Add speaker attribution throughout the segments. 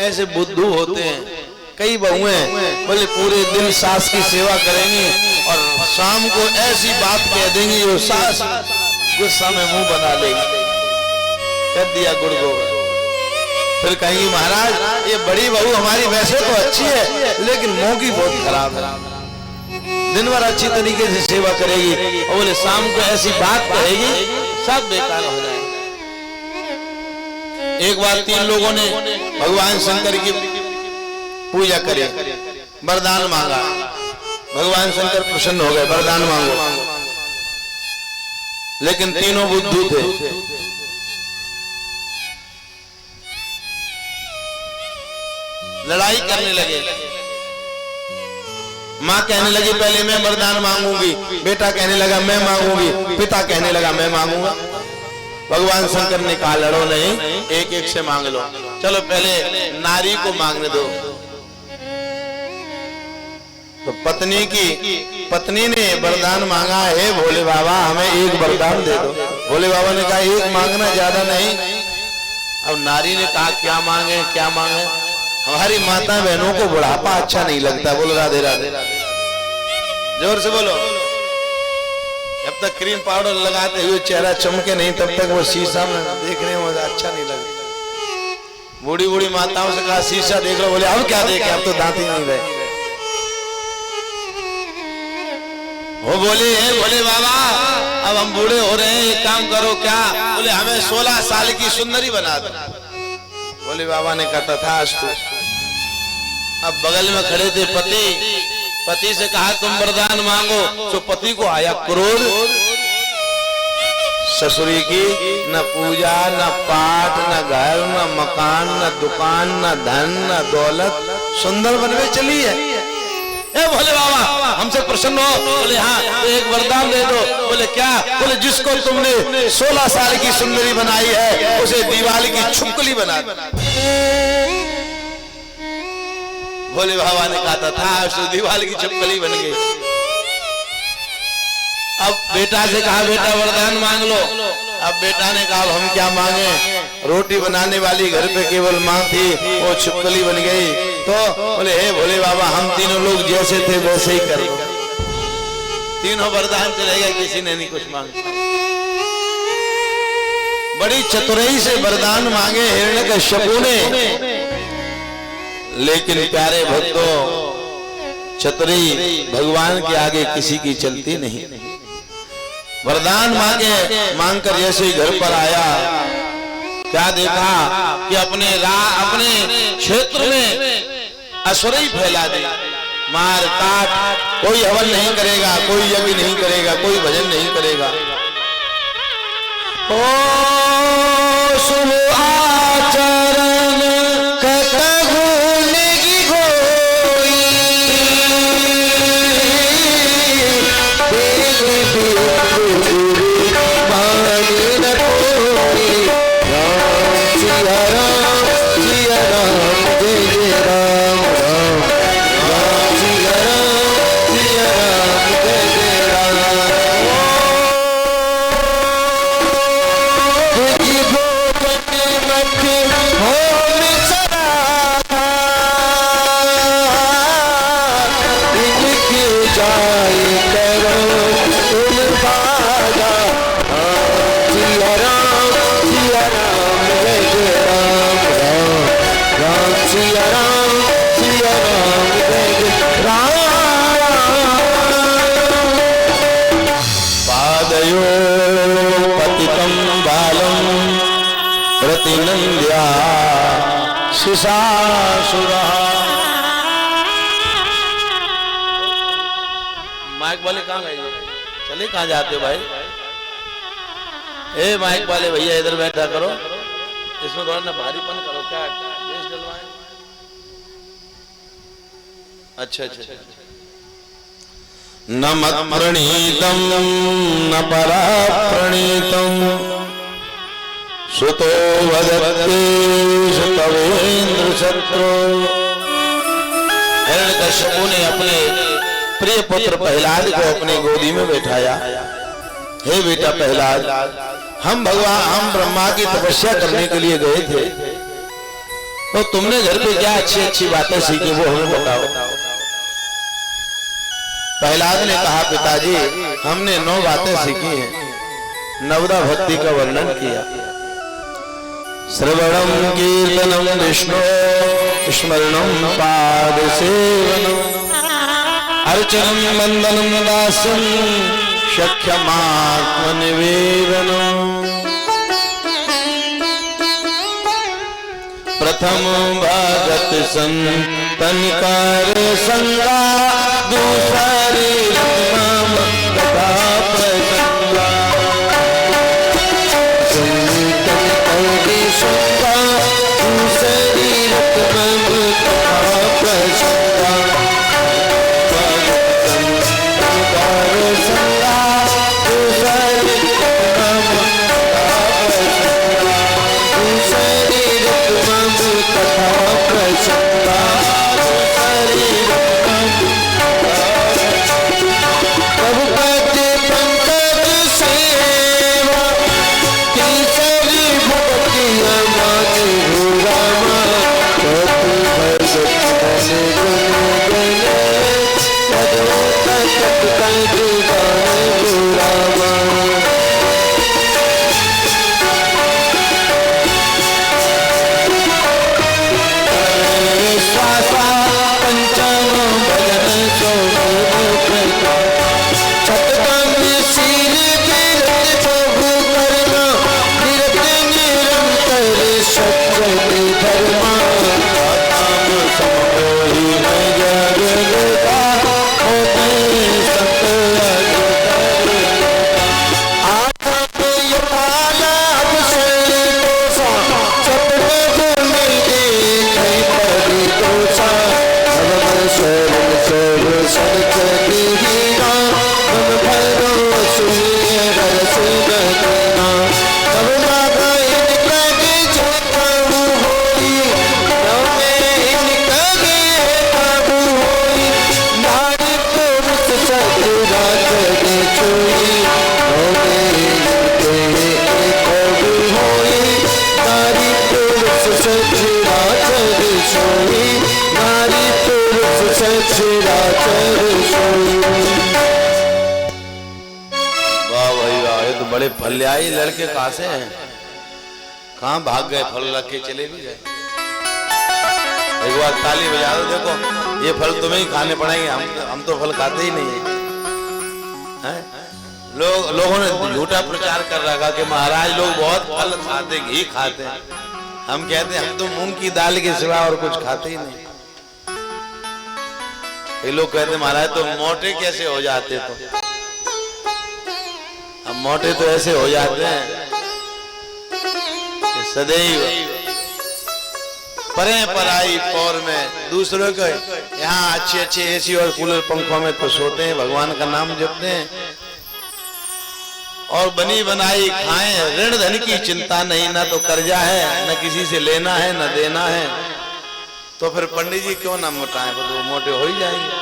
Speaker 1: ऐसे बुद्धू होते हैं, कई बहुएं बोले पूरे दिन सास की सेवा करेंगी और शाम को ऐसी बात कह देंगी जो सास गुस्सा में मुंह बना लेगी, कर दिया गुड़ गोबर। फिर कहेंगी महाराज ये बड़ी बहू हमारी वैसे तो अच्छी है लेकिन मुंह की बहुत खराब है, दिन भर अच्छी तरीके से सेवा करेगी और बोले शाम को ऐसी बात कहेगी सब बेकार हो जाएगा। एक बार 3 लोगों ने भगवान शंकर की पूजा करी, वरदान मांगा, भगवान शंकर प्रसन्न हो गए, वरदान मांगो, लेकिन तीनों बुद्धू थे। लड़ाई करने लगे, मां कहने लगी पहले मैं वरदान मांगूंगी, बेटा कहने लगा मैं मांगूंगी, पिता कहने लगा मैं मांगूंगा। भगवान शंकर ने कहा लड़ो नहीं, एक एक से मांग लो, चलो पहले नारी को मांगने दो। तो पत्नी ने वरदान मांगा, है भोले बाबा हमें एक वरदान दे दो। भोले बाबा ने कहा एक मांगना ज्यादा नहीं। अब नारी ने कहा क्या मांगे क्या मांगे, हमारी माता बहनों को बुढ़ापा अच्छा नहीं लगता, बोलो राधे राधे, जोर से बोलो। जब तक क्रीम पाउडर लगाते हुए चेहरा चमके नहीं तब तक वो शीशा में देखने में अच्छा नहीं लगता। बूढ़ी बूढ़ी माताओं से कहा शीशा देख लो, बोले अब क्या देखे, अब तो दांत ही नहीं रहे। वो बोले बोले बाबा अब हम बूढ़े हो रहे हैं, एक काम करो क्या, बोले हमें 16 साल की सुंदरी बना दो। बोले बाबा ने कहा तथास्तु। अब बगल में खड़े थे पति से कहा तुम वरदान मांगो, तो पति को आया क्रोध, ससुरी की न पूजा न पाठ न घर न मकान न दुकान न धन न दौलत, सुंदर वन में चली है। ए भोले बाबा हमसे प्रसन्न हो, बोले हाँ तो एक वरदान दे दो। बोले क्या, बोले जिसको तुमने 16 साल की सुंदरी बनाई है उसे दिवाली की छुपकली बना दो। भोले बाबा ने कहा था दीवाल की छपकली बन गई। अब बेटा से कहा बेटा वरदान मांग लो। अब बेटा ने कहा हम क्या मांगे, रोटी बनाने वाली घर पे केवल माँ थी, वो छपकली बन गई। तो बोले हे भोले बाबा हम तीनों लोग जैसे थे वैसे ही करें। तीनों वरदान चले गए, किसी ने नहीं कुछ मांगा। बड़ी चतुराई से वरदान मांगे हिरण्यकश्यपु ने, लेकिन प्यारे भक्तों चतुराई भगवान के आगे किसी की चलती नहीं। वरदान मांगकर जैसे ही घर पर आया, क्या देखा कि अपने क्षेत्र में असुरई फैला दी, मार काट, कोई हवन नहीं करेगा, कोई यज्ञ नहीं करेगा, कोई भजन नहीं करेगा। ओ शुभ आचरण प्रतिनंद्या शिशासुरा। माइक वाले कहाँ गए, चले कहाँ जाते हो भाई? ए माइक वाले भैया इधर बैठा करो, इसमें थोड़ा ना भारीपन करो, क्या बेस डलवाएं? अच्छा अच्छा। न मत प्रणीतम न परा प्रणीतम सुतो वदते सुतवेन्द्र शत्रु। हिरण्यकश्यपु ने अपने प्रिय पुत्र प्रहलाद को अपने गोदी में बैठाया। हे बेटा प्रहलाद, हम ब्रह्मा की तपस्या करने के लिए गए थे, तो तुमने घर पे क्या अच्छी अच्छी बातें सीखी वो हमें बताओ। प्रहलाद ने कहा पिताजी हमने 9 बातें सीखी हैं। नवदा भक्ति का वर्णन किया। श्रवणम कीर्तनम विष्णु स्मरणम पाद सेवनम अर्चनम वंदनम दासम शक्यमात्म निवेदनम। प्रथम भगत संतन कर संगा दूसरी रत्नम कथा प्रसंगा। संतन कर संगा दूसरी रत्नम कथा प्रसंगा। संतन कर संगा दूसरी रत्नम कथा प्रसंगा। रघुपति पंकज सेवा तीसरी भक्ति हमारी रामा। भगत बड़े फल्याई लड़के कहां से हैं? कहां भाग गए? फल रख के चले भी गए। एक बार ताली बजा दो। देखो ये फल तुम्हें ही खाने पड़ेंगे, हम तो फल खाते ही नहीं है। लोगों ने झूठा प्रचार कर रखा कि महाराज लोग बहुत फल खाते, घी खाते हैं। हम कहते हैं हम तो मूंग की दाल के सिवा और कुछ खाते ही नहीं। ये लोग कहते महाराज तो मोटे कैसे हो जाते? तो हम मोटे तो ऐसे हो जाते हैं कि सदैव परे पराई पौर में दूसरों को यहाँ अच्छे अच्छे एसी और कूलर पंखों में तो सोते हैं, भगवान का नाम जपते हैं और बनी बनाई खाएं। ऋण धन की चिंता नहीं, ना तो कर्जा है, न किसी से लेना है न देना है। तो फिर पंडित जी क्यों ना मोटाएं? तो मोटे हो ही जाएंगे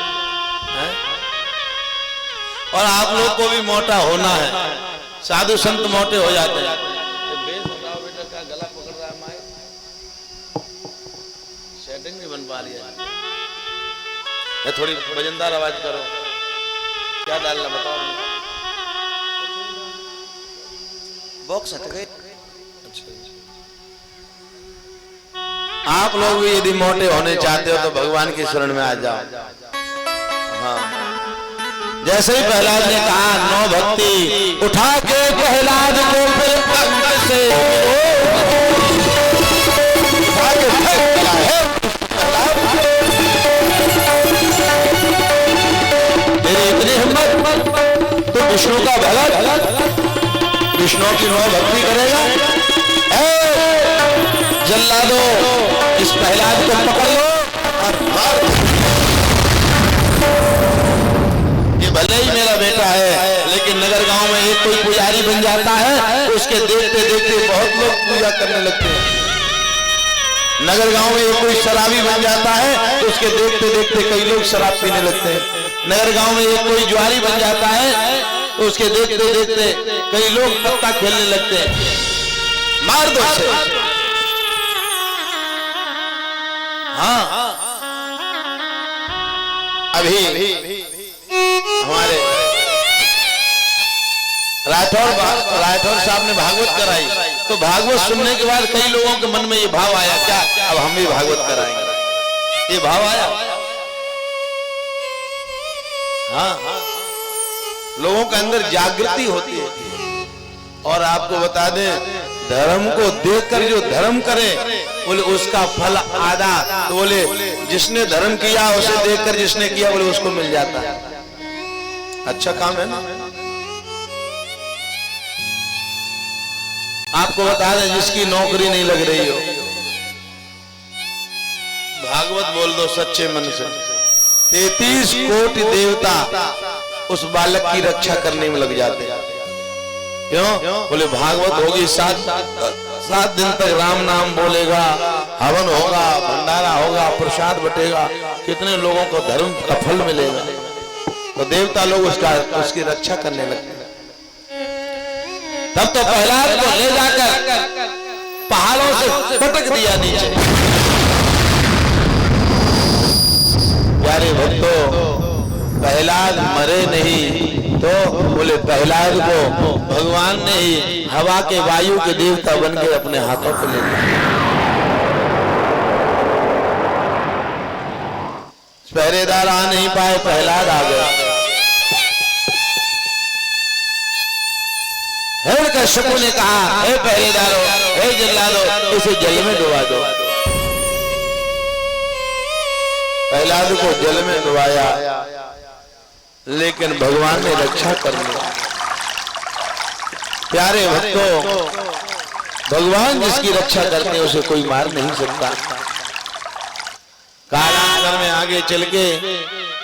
Speaker 1: है? और आप लोग को भी मोटा होना है। साधु संत मोटे हो जाते हैं। बेटा का गला पकड़ रहा है, माइक सेटिंग नहीं बन पा रही है। थोड़ी वजनदार आवाज करो। क्या डालना बताओ? बॉक्स हट गए। आप लोग भी यदि मोटे होने चाहते हो तो भगवान की शरण में आ जाओ। हाँ, जैसे ही प्रहलाद ने कहा 9 भक्ति उठा के प्रहलाद को फिर अंत से तेरी इतनी हिम्मत, तो विष्णु का भगत विष्णु की 9 भक्ति करेगा? जल्लादो इस प्रहलाद को पकड़ लो और मार। ये भले ही मेरा बेटा है, लेकिन नगर गांव में एक कोई पुजारी बन जाता है, उसके देखते देखते बहुत लोग पूजा करने लगते हैं। नगर गांव में एक कोई शराबी बन जाता है, तो उसके देखते देखते कई लोग शराब पीने लगते हैं। नगर गांव में एक कोई जुआरी बन जाता है, तो उसके देखते देखते कई लोग पत्ता खेलने लगते हैं। मार दो उसे। हाँ, अभी हमारे राठौर साहब ने भागवत कराई, तो भागवत सुनने के बाद कई लोगों के मन में ये भाव आया, क्या अब हम भी भागवत कराएंगे, ये भाव आया। हाँ, लोगों के अंदर जागृति होती है। और आपको बता दें, धर्म को देखकर जो धर्म करे बोले उसका फल आधा, तो बोले जिसने धर्म किया उसे देखकर जिसने किया बोले उसको मिल जाता है। अच्छा काम है ना। आपको बता दें, जिसकी नौकरी नहीं लग रही हो, भागवत बोल दो सच्चे मन से, 33 कोटि देवता उस बालक की रक्षा करने में लग जाते हैं। क्यों? बोले भागवत होगी, 7 दिन तक राम नाम बोलेगा, हवन होगा, भंडारा होगा, प्रसाद बटेगा, कितने लोगों को धर्म का फल मिलेगा। तो देवता लोग उसकी रक्षा करने लगते। तब तो प्रहलाद को ले जाकर पहाड़ों से पटक दिया नीचे। प्यारे भक्तों, प्रहलाद मरे नहीं तो बोले प्रहलाद को भगवान ने ही हवा के वायु के देवता बन के अपने हाथों पे ले लिया। पहरेदार आ नहीं पाए, प्रहलाद आ गया। हिरण्यकश्यप ने कहा, हे पहरेदारों, हे जल्लादों, इसे जल में डुबा दो। प्रहलाद को जल में डुबाया, लेकिन भगवान ने रक्षा कर लिया। प्यारे भक्तों, भगवान जिसकी रक्षा करते हैं उसे कोई मार नहीं सकता। कालांतर में आगे चल के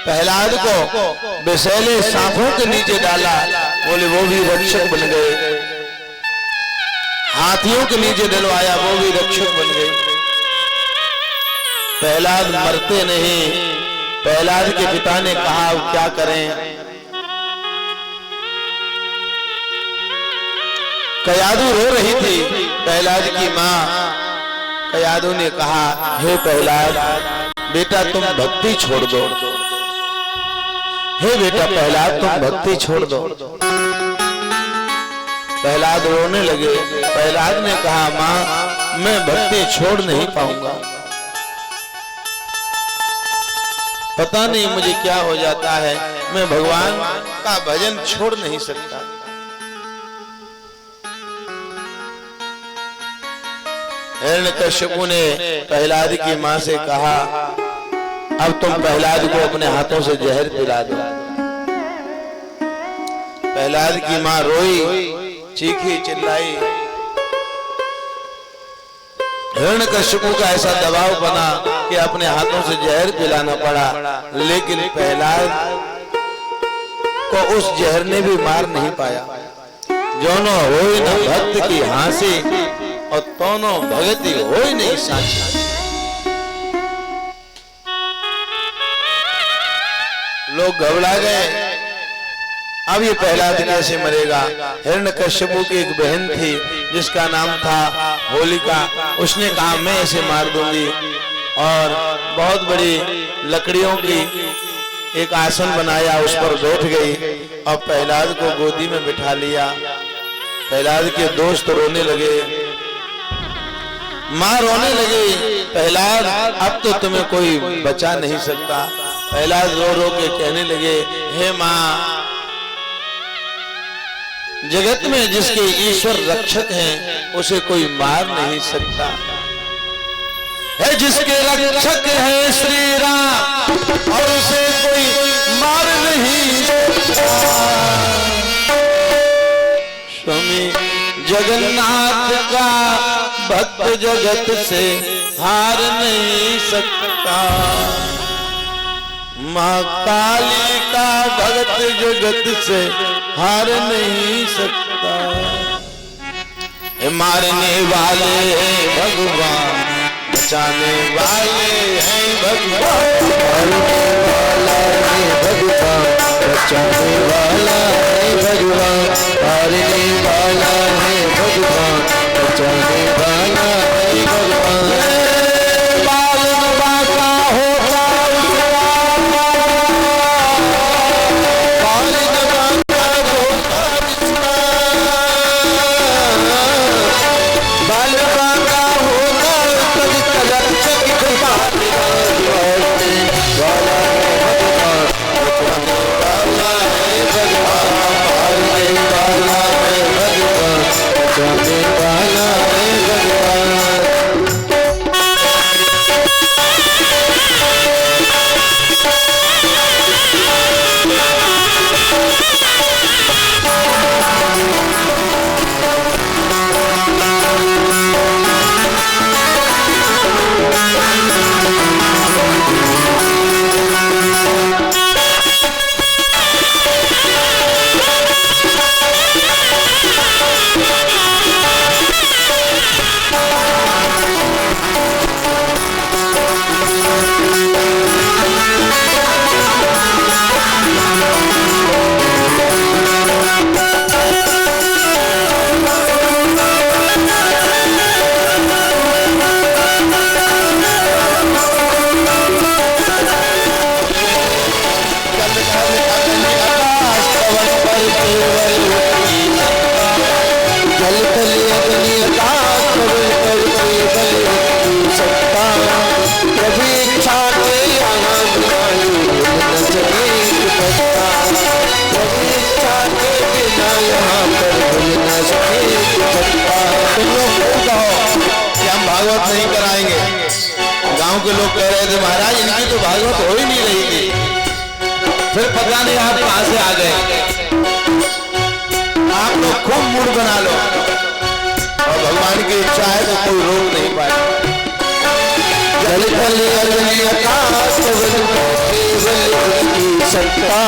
Speaker 1: प्रहलाद को विषैले सांपों के नीचे डाला, बोले वो भी रक्षक बन गए। हाथियों के नीचे डलवाया, वो भी रक्षक बन गए। प्रहलाद मरते नहीं। प्रहलाद के पिता ने कहा अब क्या करें। कयादू रो रही थी, प्रहलाद की माँ। कयादू ने कहा, हे प्रहलाद बेटा तुम भक्ति छोड़ दो, हे बेटा प्रहलाद तुम भक्ति छोड़ दो। प्रहलाद रोने लगे। प्रहलाद ने कहा, माँ मैं भक्ति छोड़ नहीं पाऊंगा, पता नहीं मुझे क्या हो जाता है, मैं भगवान का भजन छोड़ नहीं सकता। हिरण्यकश्यपु ने प्रहलाद की मां से कहा, अब तुम प्रहलाद को अपने हाथों से जहर पिला दो। प्रहलाद की मां रोई, चीखी, चिल्लाई। हिरण्यकश्यपु का ऐसा दबाव बना कि अपने हाथों से जहर पिलाना पड़ा, लेकिन प्रहलाद को उस जहर ने भी मार नहीं पाया। जोनो होई न भक्त की हांसी और तोनो भगति होई नहीं साची। लोग घबरा गए, अब ये प्रहलाद कैसे मरेगा। हिरण्यकश्यपु की एक बहन थी जिसका नाम था होलिका, उसने कहा मैं इसे मार दूंगी, और बहुत बड़ी लकड़ियों की एक आसन बनाया, उस पर बैठ गई और प्रहलाद को गोदी में बिठा लिया। प्रहलाद के दोस्त रोने लगे, मां रोने लगी, प्रहलाद अब तो तुम्हें कोई बचा नहीं सकता। प्रहलाद रो रो के कहने लगे, हे मां, जगत में जिसके ईश्वर रक्षक हैं उसे कोई मार नहीं सकता है, जिसके रक्षक है श्री राम और उसे कोई मार नहीं सकता। स्वामी जगन्नाथ का भक्त जगत से हार नहीं सकता, माँ काली का भक्त जगत से हार नहीं सकता। मारने वाले हैं भगवान, बचाने वाले हैं भगवान, मारने वाला है भगवान, बचाने वाला है भगवान, मारने वाला है भगवान, बचाने वाला है भगवान। बाल आकाश पवन पर केवल जल थल अग्नि आकाश पवन पर केवल सत्ता प्रभु इच्छा के यहाँ बुलाए न सके पत्ता प्रभु इच्छा के बिना यहाँ पर भूल न सके पत्ता। तुम लोग कहो कि हम भागवत नहीं कराएंगे। गांव के लोग कह रहे थे महाराज इनकी तो भागवत हो ही नहीं रही थी। फिर पता नहीं आप कहां से आ गए। आप लोग खूब मूड बना लो और भगवान की इच्छा है तो कोई रोक नहीं पाए। जल थल अग्नि आकाश पवन केवल उसकी सत्ता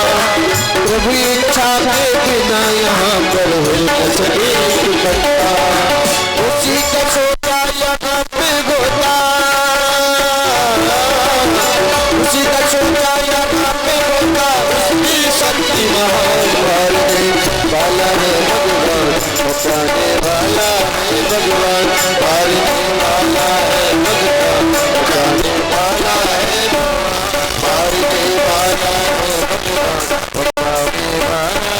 Speaker 1: प्रभु इच्छा के बिना यहाँ पर हो न सके पत्ता। उसी का सोचा यहाँ पे गोता उसी का सोचा यहाँ पे गोता उसकी शक्ति महान वाले वाला है भगवान बचाने वाला है भगवान मारने वाला है भगवान बचाने वाला है मारने वाला है भगवान बचाने वाला है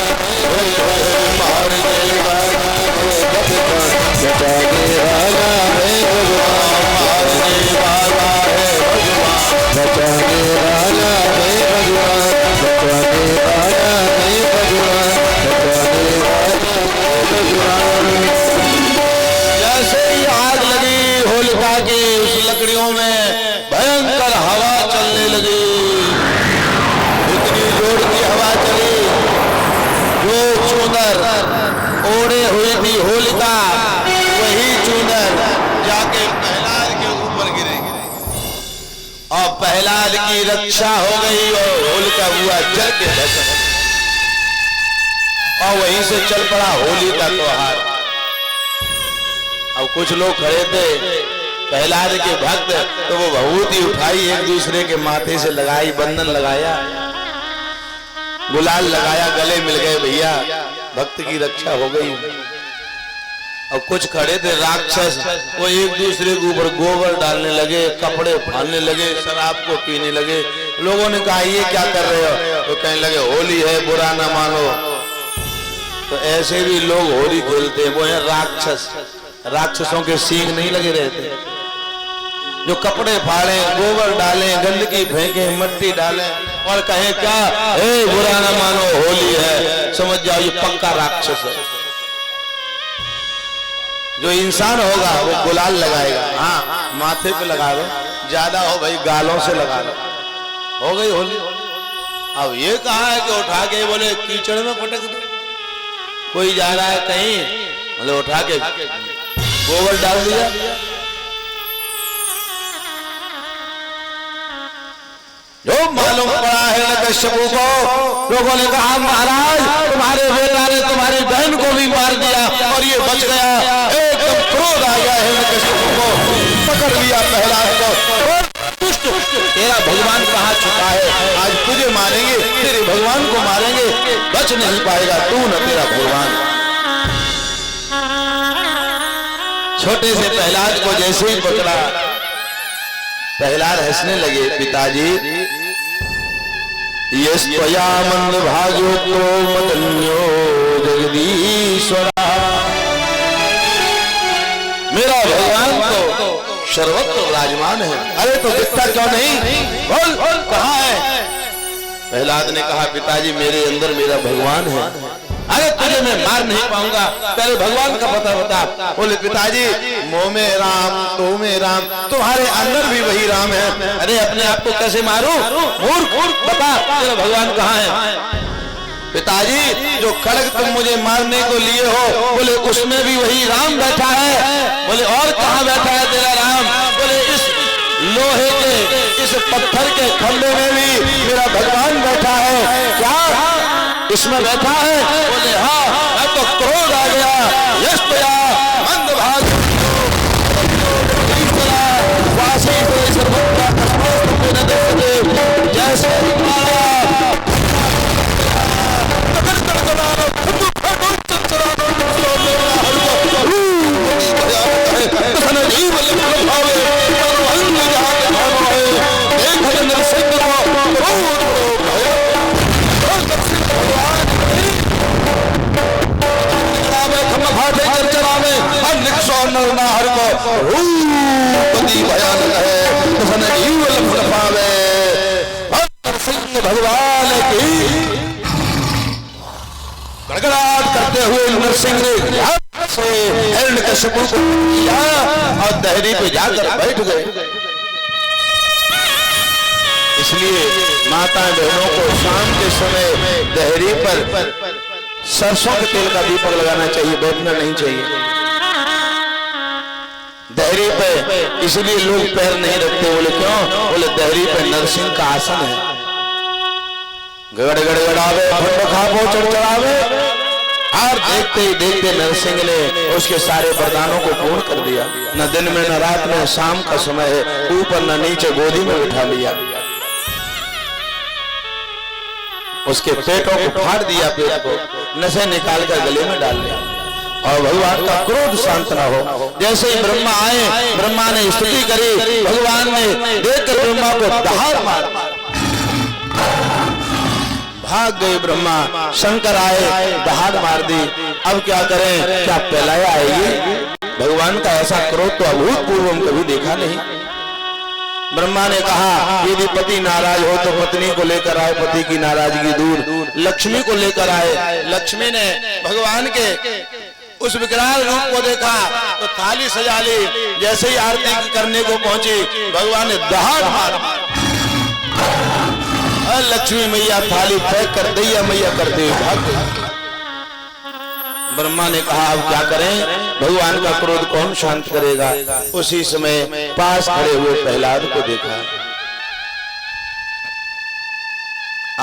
Speaker 1: भगवान मारने वाला है भगवान बचाने वाला है भगवान मारने वाला है भगवान बचाने वाला है भगवान बचाने वाला है भगवान बचाने वाला है भगवान। जैसे ही आग लगी होलिका की उस लकड़ियों में भयंकर हवा चलने लगी। इतनी जोर की हवा चली जो चूंदर ओढ़े हुई थी होलिका वही चूंदर जाके प्रहलाद के ऊपर गिरेगी और प्रहलाद की रक्षा हो गई और होलिका हुआ जल के भस्म और वहीं से चल पड़ा होली का त्योहार। अब कुछ लोग खड़े थे प्रहलाद के भक्त तो वो भभूति उठाई एक दूसरे के माथे से लगाई बंधन लगाया गुलाल लगाया गले मिल गए भैया भक्त की रक्षा हो गई। और कुछ खड़े थे राक्षस वो एक दूसरे के ऊपर गोबर डालने लगे कपड़े फाड़ने लगे शराब को पीने लगे। लोगों ने कहा ये क्या कर रहे हो तो कहने लगे होली है बुरा ना मानो। तो ऐसे भी लोग होली खेलते हैं वो है राक्षस। राक्षसों के सींग नहीं लगे रहते जो कपड़े फाड़े गोबर डालें गंदगी फेंके मिट्टी डालें और कहें क्या ए बुरा ना मानो होली है समझ जाओ ये पक्का राक्षस है। जो इंसान होगा वो गुलाल लगाएगा हाँ माथे पे लगा लो ज्यादा हो भाई गालों से लगा लो हो गई होली। अब ये कहा है कि उठा के बोले कीचड़ में पटक दो। कोई जा रहा है कहीं मतलब उठा के गोबर डाल दिया। जो मालूम पड़ा है कश्यप को लोगों ने कहा महाराज तुम्हारे बेटा ने तुम्हारी बहन को भी मार दिया और ये बच गया। एकदम क्रोध आ गया है कश्यप को पकड़ लिया प्रहलाद को और दुष्ट तेरा भगवान कहाँ छुपा है आज तुझे मारेंगे तेरे भगवान को मारेंगे बच नहीं पाएगा तू न तेरा भगवान। छोटे से प्रहलाद को जैसे ही पकड़ा प्रहलाद हंसने लगे पिताजी यस्त्वया मंद भाग्यो तो मदन्यो जगदीश्वरा। मेरा भगवान तो सर्वत्र विराजमान है। अरे तो दिखता क्यों नहीं बोल कहाँ है। प्रहलाद ने कहा पिताजी मेरे अंदर मेरा भगवान है। अरे तुझे मैं मार नहीं पाऊंगा पहले भगवान का पता बता। बोले पिताजी मोह में राम तो में राम तुम्हारे अंदर भी वही राम है। अरे अपने आप को कैसे मारूं मूर्ख बता तेरा भगवान कहाँ है। पिताजी जो खड़ग तुम मुझे मारने को लिए हो बोले उसमें भी वही राम बैठा है। बोले और कहाँ बैठा है तेरा राम। बोले इस लोहे के इस पत्थर के खंभे में भी मेरा भगवान बैठा है। क्या इसमें बैठा है। बोले हाँ मैं तो क्रोध आ गया यस्त्वया मंद भाग्यो जैसे गड़गड़ाहट करते हुए नरसिंह ने से हिरण्यकश्यप को किया और दहरी पे जाकर बैठ गए। इसलिए माता बहनों को शाम के समय दहरी पर सरसों के तेल का दीपक लगाना चाहिए, बैठना नहीं चाहिए दहरी पे। इसलिए लोग पैर नहीं रखते। बोले क्यों? बोले दहरी पे नरसिंह का आसन है। गड़गड़ावे भंड खापो चढ़ावे। और देखते ही देखते नरसिंह ने उसके सारे वरदानों को पूर्ण कर दिया। न दिन में न रात में, शाम का समय है, ऊपर न नीचे, गोदी में बिठा लिया। उसके पेटों को फाड़ दिया, पेट को नसें निकाल कर गले में डाल लिया। और भगवान का क्रोध शांत न हो। जैसे ही ब्रह्मा आए, ब्रह्मा ने स्तुति करी, भगवान ने देखकर ब्रह्मा को दहाड़ मार। भाग गए ब्रह्मा। शंकर आए, दहाड़ मार दी। अब क्या करें? क्या पहलाया आएगी? भगवान का ऐसा क्रोध तो अभूतपूर्व हम कभी देखा नहीं। ब्रह्मा ने कहा यदि पति नाराज हो तो पत्नी को लेकर आए, पति की नाराजगी दूर। लक्ष्मी को लेकर आए। लक्ष्मी ने भगवान के उस विकराल रूप को देखा तो थाली सजा ली। जैसे ही आरती करने को पहुंची, भगवान ने दहाड़ मार। लक्ष्मी मैया थाली फेंक कर दैया मैया करते हुए भाग गई। ब्रह्मा ने कहा अब क्या करें? भगवान का क्रोध कौन शांत करेगा? उसी समय पास खड़े हुए प्रहलाद को देखा।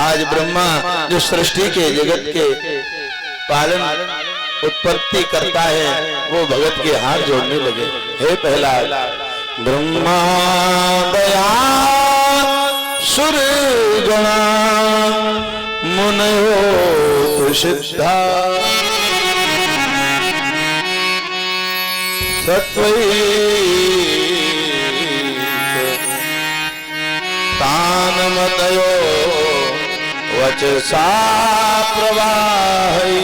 Speaker 1: आज ब्रह्मा जो सृष्टि के जगत के पालन उत्पत्ति करता है, वो भगत के हाथ जोड़ने लगे। हे प्रहलाद, ब्रह्मा दया सुर गणा मुनयो तुषिद्धा तानमतयो वचसा प्रवाहै।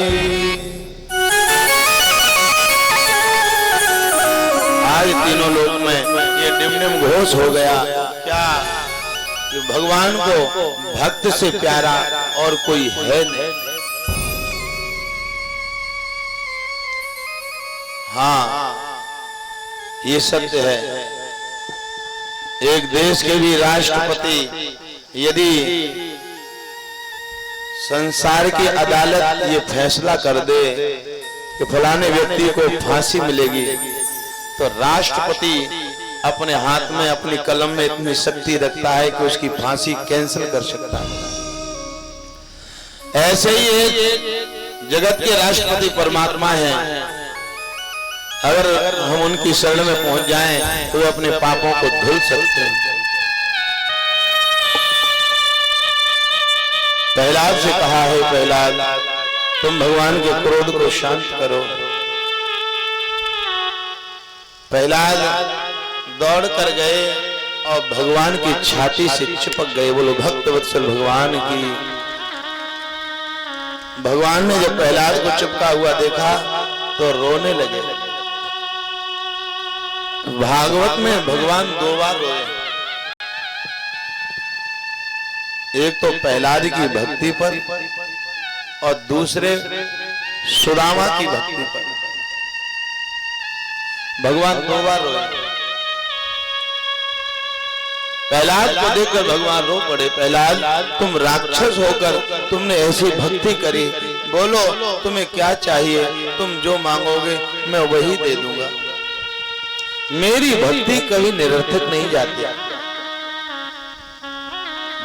Speaker 1: आज तीनों लोक में ये डिमडिम घोष हो गया क्या कि भगवान को भक्त से प्यारा और कोई है नहीं। हाँ, ये सत्य है। एक देश के भी राष्ट्रपति यदि संसार की अदालत ये फैसला कर दे कि फलाने व्यक्ति को फांसी मिलेगी, तो राष्ट्रपति अपने हाथ में, अपनी कलम में इतनी शक्ति रखता है कि उसकी फांसी कैंसिल कर सकता है। ऐसे ही एक जगत के राष्ट्रपति परमात्मा हैं। अगर हम उनकी शरण में पहुंच जाएं तो वे अपने पापों को धुल सकते हैं। प्रहलाद से कहा है, प्रहलाद तुम भगवान के क्रोध को शांत करो। प्रहलाद दौड़ कर गए और भगवान की छाती से चिपक गए। बोलो भक्तवत्सल भगवान की। भगवान ने जब प्रहलाद को चिपका हुआ देखा तो रोने लगे। भागवत में भगवान दो बार रोए। एक तो प्रहलाद की भक्ति पर और दूसरे सुदामा की भक्ति पर। भगवान दो बार रोए। प्रहलाद को देखकर भगवान रो पड़े। प्रहलाद, तुम राक्षस होकर तुमने ऐसी भक्ति करी, बोलो तुम्हें क्या चाहिए? तुम जो मांगोगे मैं वही दे दूंगा। मेरी भक्ति कभी निरर्थक नहीं जाती।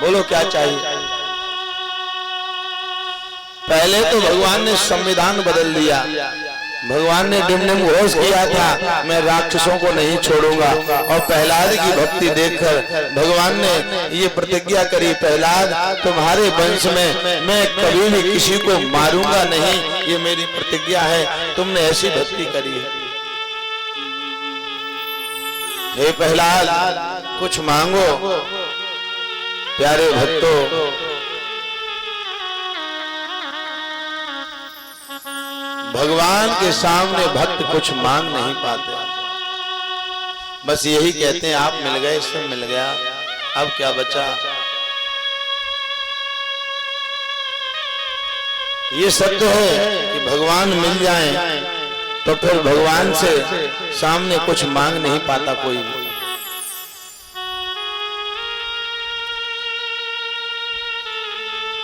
Speaker 1: बोलो क्या चाहिए? पहले तो भगवान ने संविधान बदल दिया। भगवान ने डिमडिम घोष किया था मैं राक्षसों को नहीं छोड़ूंगा, और प्रहलाद की भक्ति देखकर भगवान ने ये प्रतिज्ञा करी, प्रहलाद तुम्हारे वंश में मैं कभी भी किसी को मारूंगा नहीं, ये मेरी प्रतिज्ञा है। तुमने ऐसी भक्ति करी है। हे प्रहलाद, कुछ मांगो। प्यारे भक्तों, भगवान के सामने भक्त कुछ मांग नहीं पाते। बस यही कहते हैं आप मिल गए, सब मिल गया, अब क्या बचा। ये सत्य है कि भगवान मिल जाएं तो फिर भगवान से सामने कुछ मांग नहीं पाता कोई भी।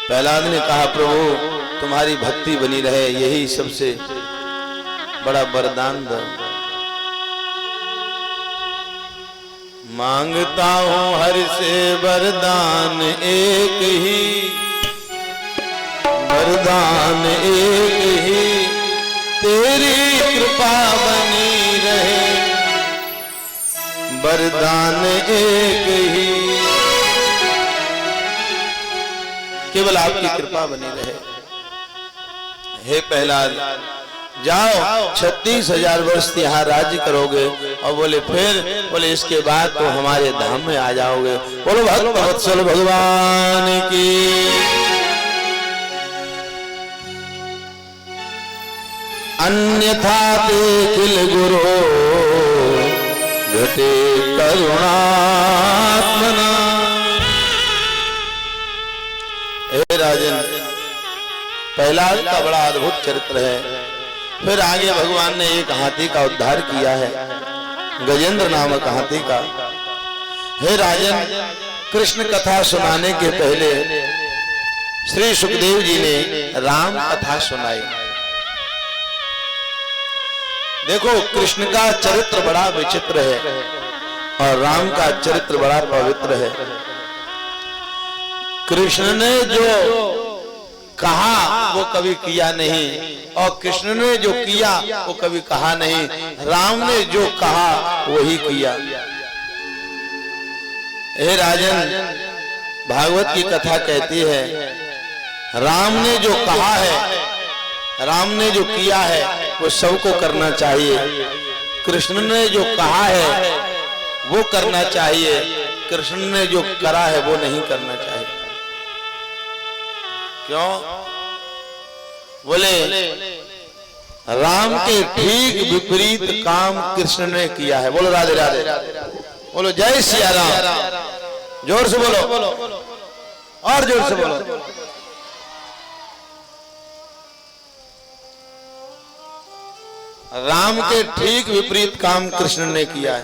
Speaker 1: प्रहलाद ने कहा प्रभु तुम्हारी भक्ति बनी रहे, यही सबसे बड़ा वरदान दो। मांगता हूं हरि से वरदान एक ही, वरदान एक ही, तेरी कृपा बनी रहे, वरदान एक ही, केवल आपकी कृपा बनी रहे। हे प्रहलाद जाओ 36,000 वर्ष यहाँ राज्य करोगे और बोले फिर बोले इसके बाद तो हमारे धाम में आ जाओगे। बोलो भक्त वत्सल भगवान की। अन्यथा देखिल गुरु घटे करुणात्मना। हे राजन प्रहलाद का बड़ा अद्भुत चरित्र है। फिर आगे भगवान ने एक हाथी का उद्धार किया है, गजेंद्र नामक हाथी का। हे राजन कृष्ण कथा सुनाने के पहले श्री सुखदेव जी ने राम कथा सुनाई। देखो कृष्ण का चरित्र बड़ा विचित्र है और राम का चरित्र बड़ा पवित्र है। कृष्ण ने जो कहा वो कभी किया नहीं और कृष्ण ने जो किया वो कभी कहा नहीं। राम ने जो कहा वही किया। हे राजन भागवत की कथा कहती है राम ने जो कहा है, राम ने जो किया है वो सबको करना चाहिए। कृष्ण ने जो कहा है वो करना चाहिए, कृष्ण ने जो करा है वो नहीं करना चाहिए। क्यों? बोले राम के ठीक विपरीत काम कृष्ण ने किया है। बोलो राधे राधे, बोलो जय सिया राम। जोर से बोलो और जोर से बोलो। राम के ठीक विपरीत काम कृष्ण ने किया है।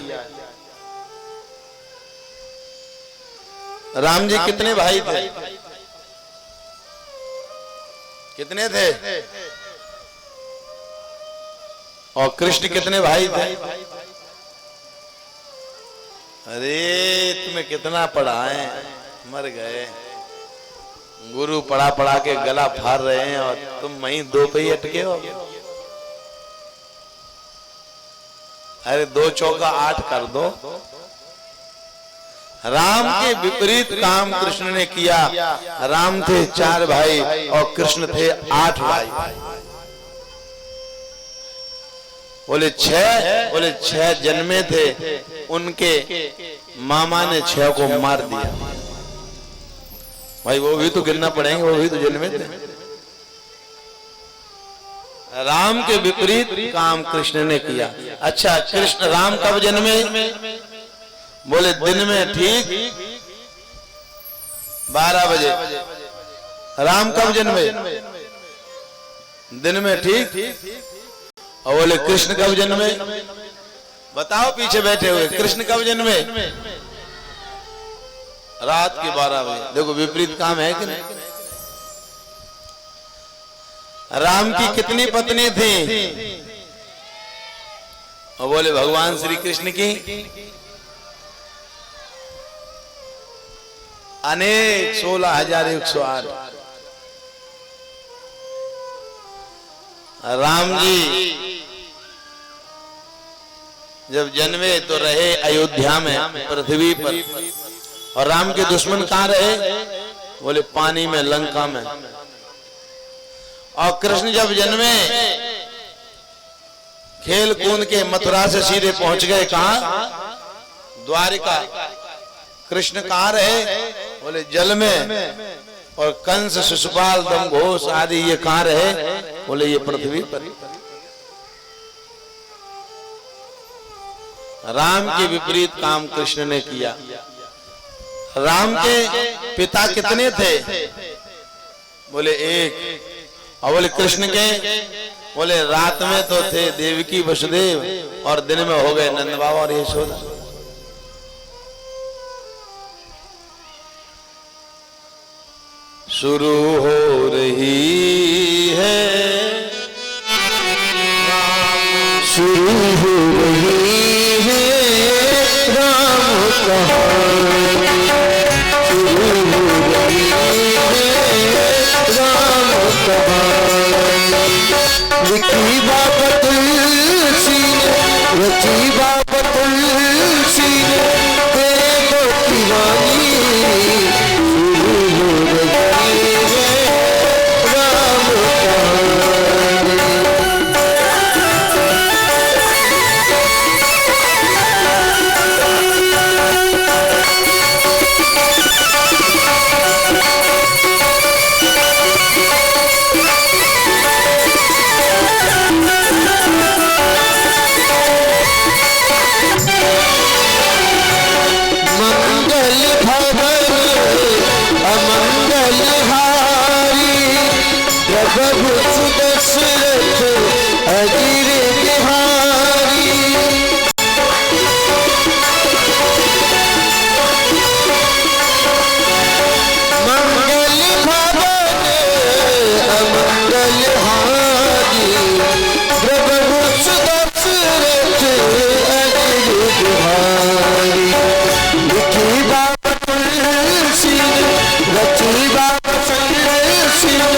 Speaker 1: राम जी कितने भाई थे? कितने थे? और कृष्ण कितने भाई थे? अरे तुम्हें कितना पढ़ाए, मर गए। गुरु पढ़ा पढ़ा के गला फाड़ रहे हैं और तुम वहीं 2 पे ही अटके हो। अरे 2 चौका 8 कर दो। राम के विपरीत काम कृष्ण ने किया। राम थे 4 भाई और कृष्ण थे 8 भाई। बोले 6 जन्मे थे, उनके मामा ने 6 को मार दिया। भाई वो भी तो गिनना पड़ेंगे, वो भी तो जन्मे थे। राम के विपरीत काम कृष्ण ने किया। अच्छा कृष्ण राम कब जन्मे? बोले दिन में ठीक 12 बजे। राम कब जन्मे? दिन में ठीक। और बोले कृष्ण कब जन्मे? बताओ पीछे बैठे हुए, कृष्ण कब जन्मे? रात के 12 बजे। देखो विपरीत काम है कि नहीं? राम की कितनी पत्नी थी? और बोले भगवान श्री कृष्ण की अनेक 16,108। राम जी जब जन्मे तो रहे अयोध्या में, पृथ्वी पर। और राम के दुश्मन कहाँ रहे? बोले पानी में, लंका में। और कृष्ण जब जन्मे खेल कूद के मथुरा से सीधे पहुंच गए कहाँ? द्वारिका। कृष्ण कहाँ रहे? बोले जल में। और कंस, शिशुपाल, दमघोष आदि ये कहाँ रहे? बोले ये पृथ्वी पर। राम के विपरीत काम कृष्ण ने किया। राम के पिता कितने थे? बोले 1। और बोले कृष्ण के, बोले रात में तो थे देवकी वसुदेव और दिन में हो गए नंद बाबा और यशोदा। शुरू हो रही है,
Speaker 2: शुरू हो रही है राम कहानी, शुरू हो रही है राम कहानी। लिखी बाबा तुलसी ने, रची बाबा तुलसी ने, तेरे को दीवानी। शुरू हो रही है राम कहानी। प्रभु दशरथ अजीर बिहारी। मंगल भवन अमंगल हारी, प्रभु दशरथ अजीर बिहारी। लिखी बाबा तुलसी ने, रची बाबा तुलसी ने,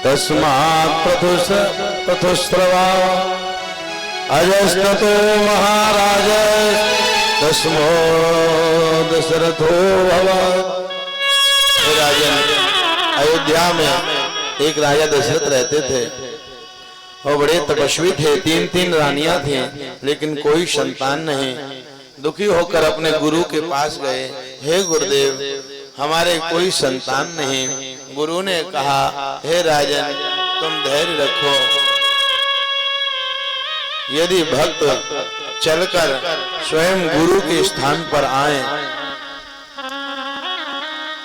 Speaker 1: तस्मात् पथुस्रवा अजस्ततो महाराज तस्मो दशरथो भवत्। राजन, अयोध्या में एक राजा दशरथ रहते थे और बड़े तपस्वी थे। 3-3 रानियां थीं लेकिन कोई संतान नहीं। दुखी होकर अपने गुरु के पास गए, हे गुरुदेव हमारे कोई संतान नहीं। गुरु ने कहा, हे राजन तुम धैर्य रखो, यदि भक्त चलकर स्वयं गुरु के स्थान पर आए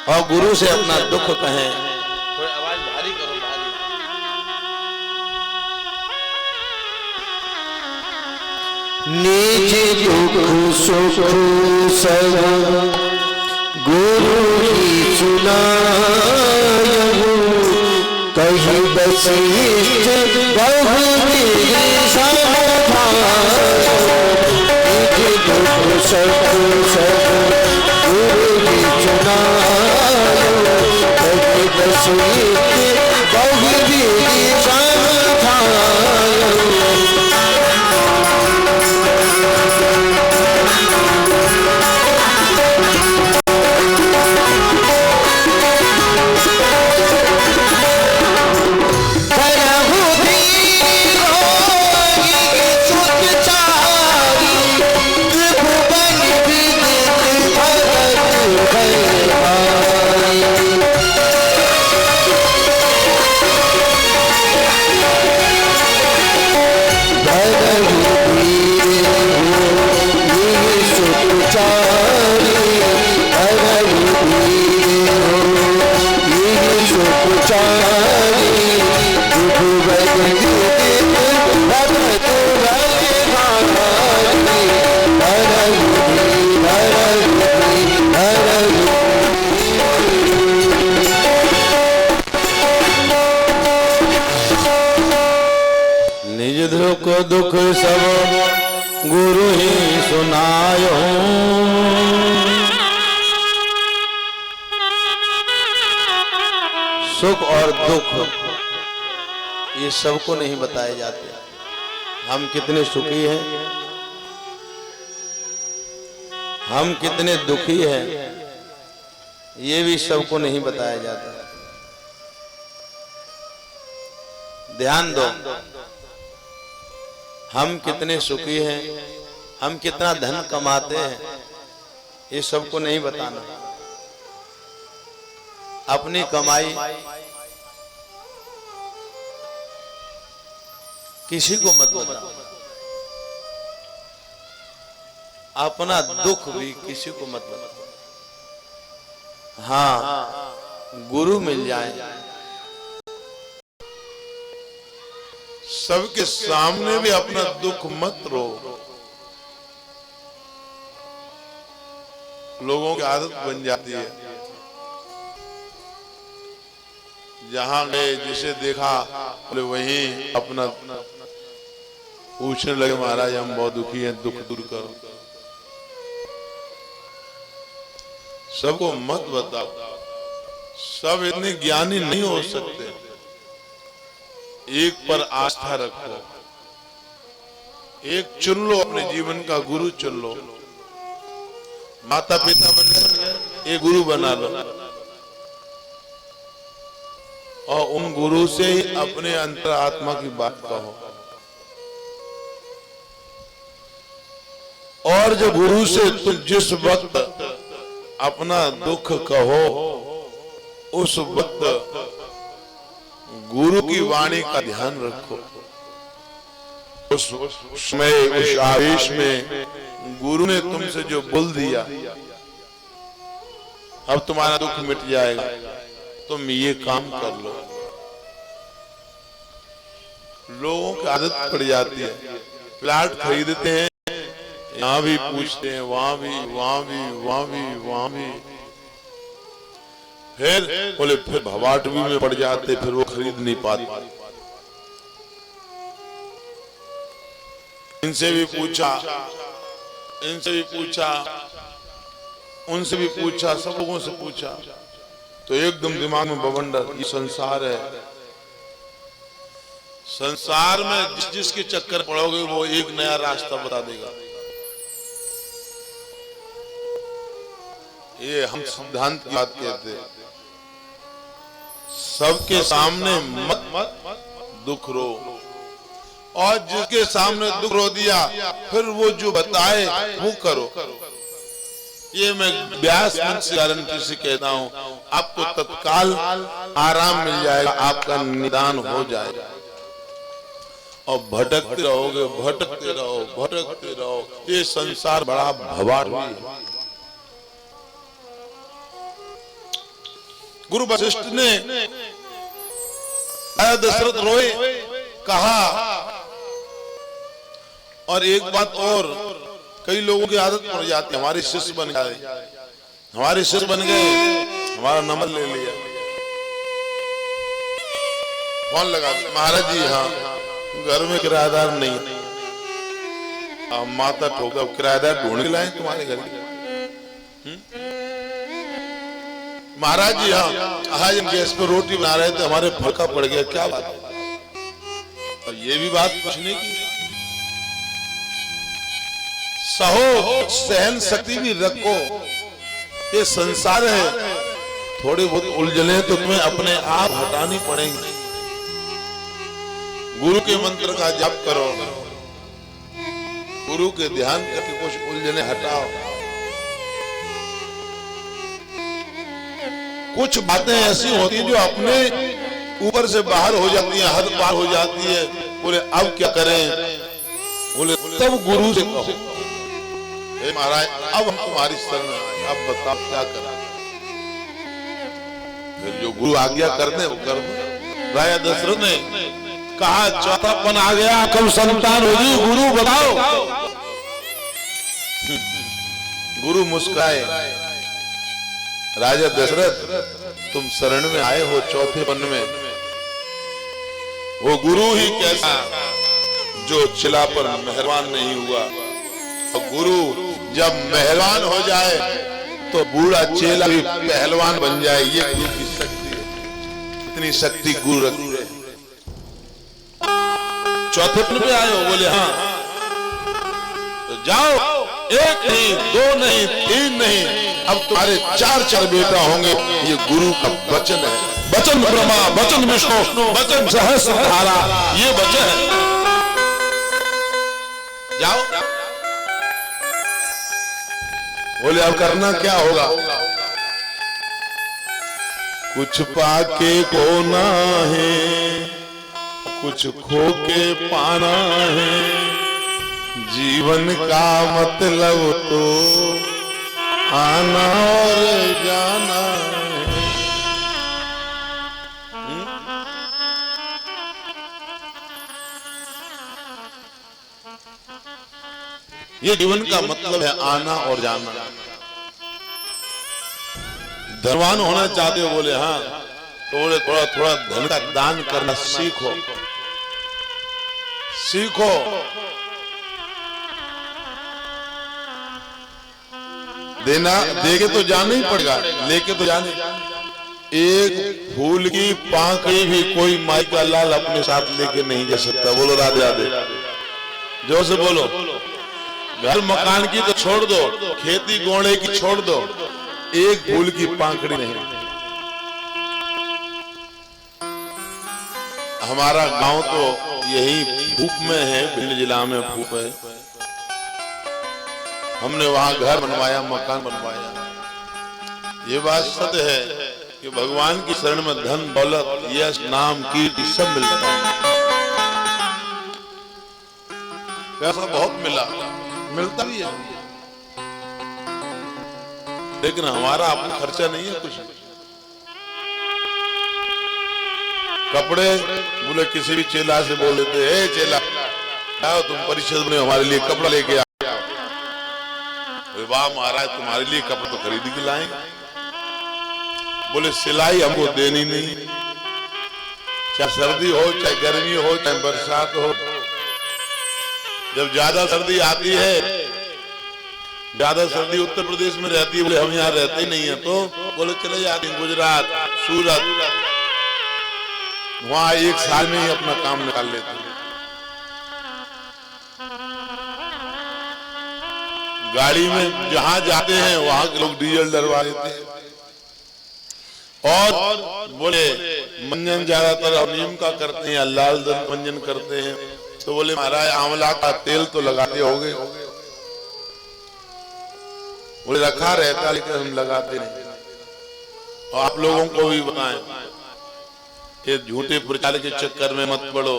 Speaker 1: और गुरु से अपना दुख कहें, थोड़ी आवाज भारी करो,
Speaker 2: निज दुख सुख सब गुरु ही सुनायहु, कहीं वशिष्ठ बहुविधि समाधान। निज दुख सुख सब गुरु ही सुनायहु, कहीं वशिष्ठ बहुविधि समाधान।
Speaker 1: दुख सब गुरु ही सुनायो, सुख और दुख ये सबको नहीं बताए जाते। हम कितने सुखी हैं, हम कितने दुखी हैं, ये भी सबको नहीं बताया जाता। ध्यान दो, हम कितने सुखी हैं, हम कितना धन कमाते हैं, ये सबको नहीं बताना। अपनी कमाई किसी को मत बताओ, अपना दुख भी किसी को मत बताओ। हाँ, गुरु मिल जाए, सबके सामने भी अपना दुख मत रो। लोगों की आदत बन जाती है, जहां गए जिसे देखा बोले वहीं अपना पूछने लगे, महाराज हम बहुत दुखी हैं, दुख दूर करो। सबको मत बताओ, सब इतने ज्ञानी नहीं हो सकते। एक पर आस्था रखो, एक चुन लो, अपने जीवन का गुरु चुन लो। माता पिता बन गए, एक गुरु बना लो और उन गुरु से ही अपने अंतरात्मा की बात कहो। और जो गुरु से तुम जिस वक्त अपना दुख कहो, उस वक्त गुरु की वाणी का ध्यान रखो। उस समय, उस आवेश में गुरु ने तुमसे जो बोल दिया, अब तुम्हारा दुख मिट जाएगा, तुम ये काम कर लो। लोगों की आदत पड़ जाती है, प्लाट खरीदते हैं, यहाँ भी पूछते हैं, वहां भी, वहां भी, वहां भी, वहां भी, फिर बोले फिर भवाटवी में पड़ जाते, फिर वो खरीद नहीं पाते। इनसे भी पूछा, इनसे भी पूछा, उनसे भी पूछा, सब लोगों से पूछा, तो एकदम दिमाग में बवंडर, ये संसार है, संसार में जिसके चक्कर पड़ोगे वो एक नया रास्ता बता देगा। ये हम सिद्धांत की बात कहते हैं। सबके सामने मत दुख रो, और जिसके सामने दुख रो दिया फिर वो जो बताए वो करो। ये मैं व्यास मंच से गारंटी से कहता हूं, आपको तत्काल आराम मिल जाएगा, आपका निदान हो जाएगा। और भटकते रहोगे, भटकते रहो, भटकते रहो। ये संसार बड़ा भवार है। गुरु वशिष्ठ ने दशरथ रोए कहा। और एक बात और, कई लोगों की आदत पड़ जाती है, हमारे शिष्य बन गए, हमारे शिष्य बन गए, हमारा नंबर ले लिया, फोन लगा, महाराज जी हाँ घर में किराएदार नहीं, माता ठोका, किराएदार ढूंढ के लाए तुम्हारे घर। महाराज जी हाँ आज हम गैस पर रोटी बना रहे थे, हमारे फड़का पड़ गया, क्या बात है? और ये भी बात पूछने की, सहो सहन शक्ति भी रखो। ये संसार है, थोड़ी बहुत उलझने तो तुम्हें अपने आप हटानी पड़ेंगी। गुरु के मंत्र का जप करो, गुरु के ध्यान करके कुछ उलझने हटाओ। कुछ बातें ऐसी होती हैं जो अपने ऊपर से बाहर हो जाती हैं, हद पार हो जाती है। बोले अब क्या करें? बोले तब गुरु से कहो, हे महाराज अब हम तुम्हारी शरण में आए, अब बताओ क्या करें? फिर जो गुरु आज्ञा कर दे वो कर दो। राजा दशरथ ने कहा चौथापन आ गया, कब संतान होगी? गुरु बताओ। गुरु मुस्काए, राजा दशरथ तुम शरण में आए हो चौथेपन में, वो गुरु ही कैसा जो चिला पर मेहरबान नहीं हुआ। और गुरु जब मेहरबान हो जाए तो बूढ़ा चेला भी पहलवान बन जाए। ये गुरु की शक्ति है, इतनी शक्ति गुरु रखती है। चौथेपन पे आए हो? बोले हाँ। तो जाओ, एक नहीं, दो नहीं, तीन नहीं, अब तुम्हारे चार बेटा होंगे। ये गुरु का वचन है। वचन ब्रह्मा, वचन विष्णु, वचन सहस्रधारा, ये वचन है। जाओ। बोले अब करना क्या होगा? कुछ पाके खोना है, कुछ खो के पाना है, जीवन का मतलब तो आना और जाना है। ये जीवन का मतलब है आना और जाना। धनवान होना चाहते हो? बोले हाँ। तो बोले थोड़ा थोड़ा धन का दान करना सीखो, सीखो। देना देके तो जाना ही पड़ेगा, लेके तो जाने। एक फूल की पांखड़ी भी कोई माई का लाल अपने साथ लेके नहीं जा सकता। बोलो राधे राधे, जोर से बोलो। घर मकान की तो छोड़ दो, खेती गोड़े की छोड़ दो, एक फूल की पांखड़ी नहीं। हमारा गांव तो यही भूप में है, भिंड जिला में भूप है। हमने वहां घर बनवाया, मकान बनवाया। ये बात सत्य है कि भगवान की शरण में धन दौलत, यश, नाम, कीर्ति सब मिलता है। पैसा बहुत मिलता भी है, लेकिन हमारा अपना खर्चा नहीं है कुछ। कपड़े बोले किसी भी चेला से बोल देते, हे चेला आओ तुम परिषद में हमारे लिए कपड़ा लेके आओ। वाह महाराज तुम्हारे लिए कपड़ा तो खरीद के लाएंगे। बोले सिलाई हमको देनी नहीं, चाहे सर्दी हो, चाहे गर्मी हो, चाहे बरसात हो। जब ज्यादा सर्दी आती है, ज्यादा सर्दी उत्तर प्रदेश में रहती है, बोले हम यहाँ रहते ही नहीं है, तो बोले चले जाते हैं गुजरात, सूरत, वहां एक साल में ही अपना काम निकाल लेते हैं। गाड़ी में जहां जाते हैं वहां के लोग डीजल डलवा देते हैं। और बोले मंजन ज्यादातर नीम का करते हैं, लाल दंत मंजन करते हैं, तो बोले महाराज आंवला का तेल तो लगाते होगे। बोले रखा रहता लेकिन हम लगाते नहीं। और आप लोगों को भी बताएं, ये झूठे प्रचार के चक्कर में मत पड़ो।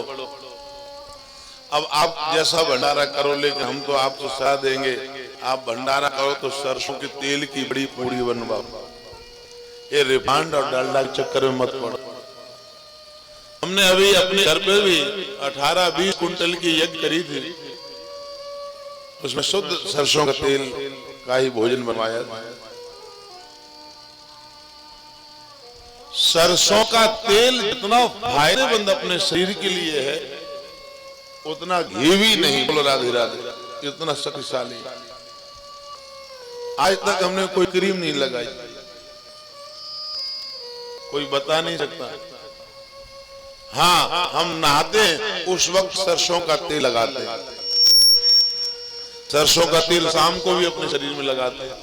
Speaker 1: अब आप जैसा भंडारा करो, लेकिन हम तो आपको सलाह देंगे, आप भंडारा करो तो सरसों के तेल की बड़ी पूड़ी बनवाओ। ये रिफाइंड और डालडा के चक्कर में मत पड़ो। हमने अभी अपने घर पे भी 18-20 कुंटल की यज्ञ करी थी, उसमें शुद्ध सरसों का तेल का ही भोजन बनवाया था। सरसों का तेल जितना फायदेमंद अपने शरीर के लिए है, उतना घी भी नहीं। बोलो राधे राधे। इतना शक्तिशाली। आज तक हमने कोई क्रीम नहीं लगाई, कोई बता नहीं सकता। हाँ, हम नहाते हैं उस वक्त सरसों का तेल लगाते हैं। सरसों का तेल शाम को भी अपने शरीर में लगाते हैं।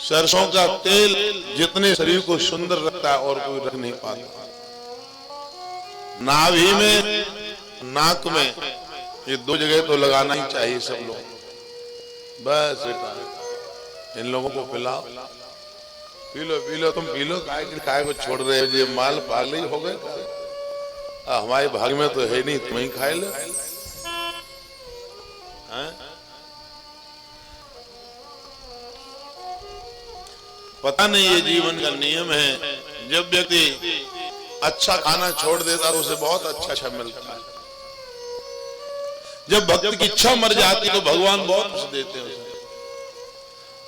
Speaker 1: सरसों का तेल जितने शरीर को सुंदर रखता है और कोई रख नहीं पाता। नाभि में, नाक में, ये 2 जगह तो लगाना ही चाहिए सब लोग। बस बेटा इन लोगों को पिलाओ। पी लो तुम पी लो। काय को छोड़ रहे हो? ये माल पागल ही हो गए। हमारे भाग में तो है नहीं, तुम ही खाए लो। पता नहीं, ये जीवन का नियम है। जब व्यक्ति अच्छा खाना छोड़ देता तो उसे बहुत अच्छा मिलता है। जब भक्त की इच्छा मर जाती तो भगवान बहुत कुछ देते हैं उसे।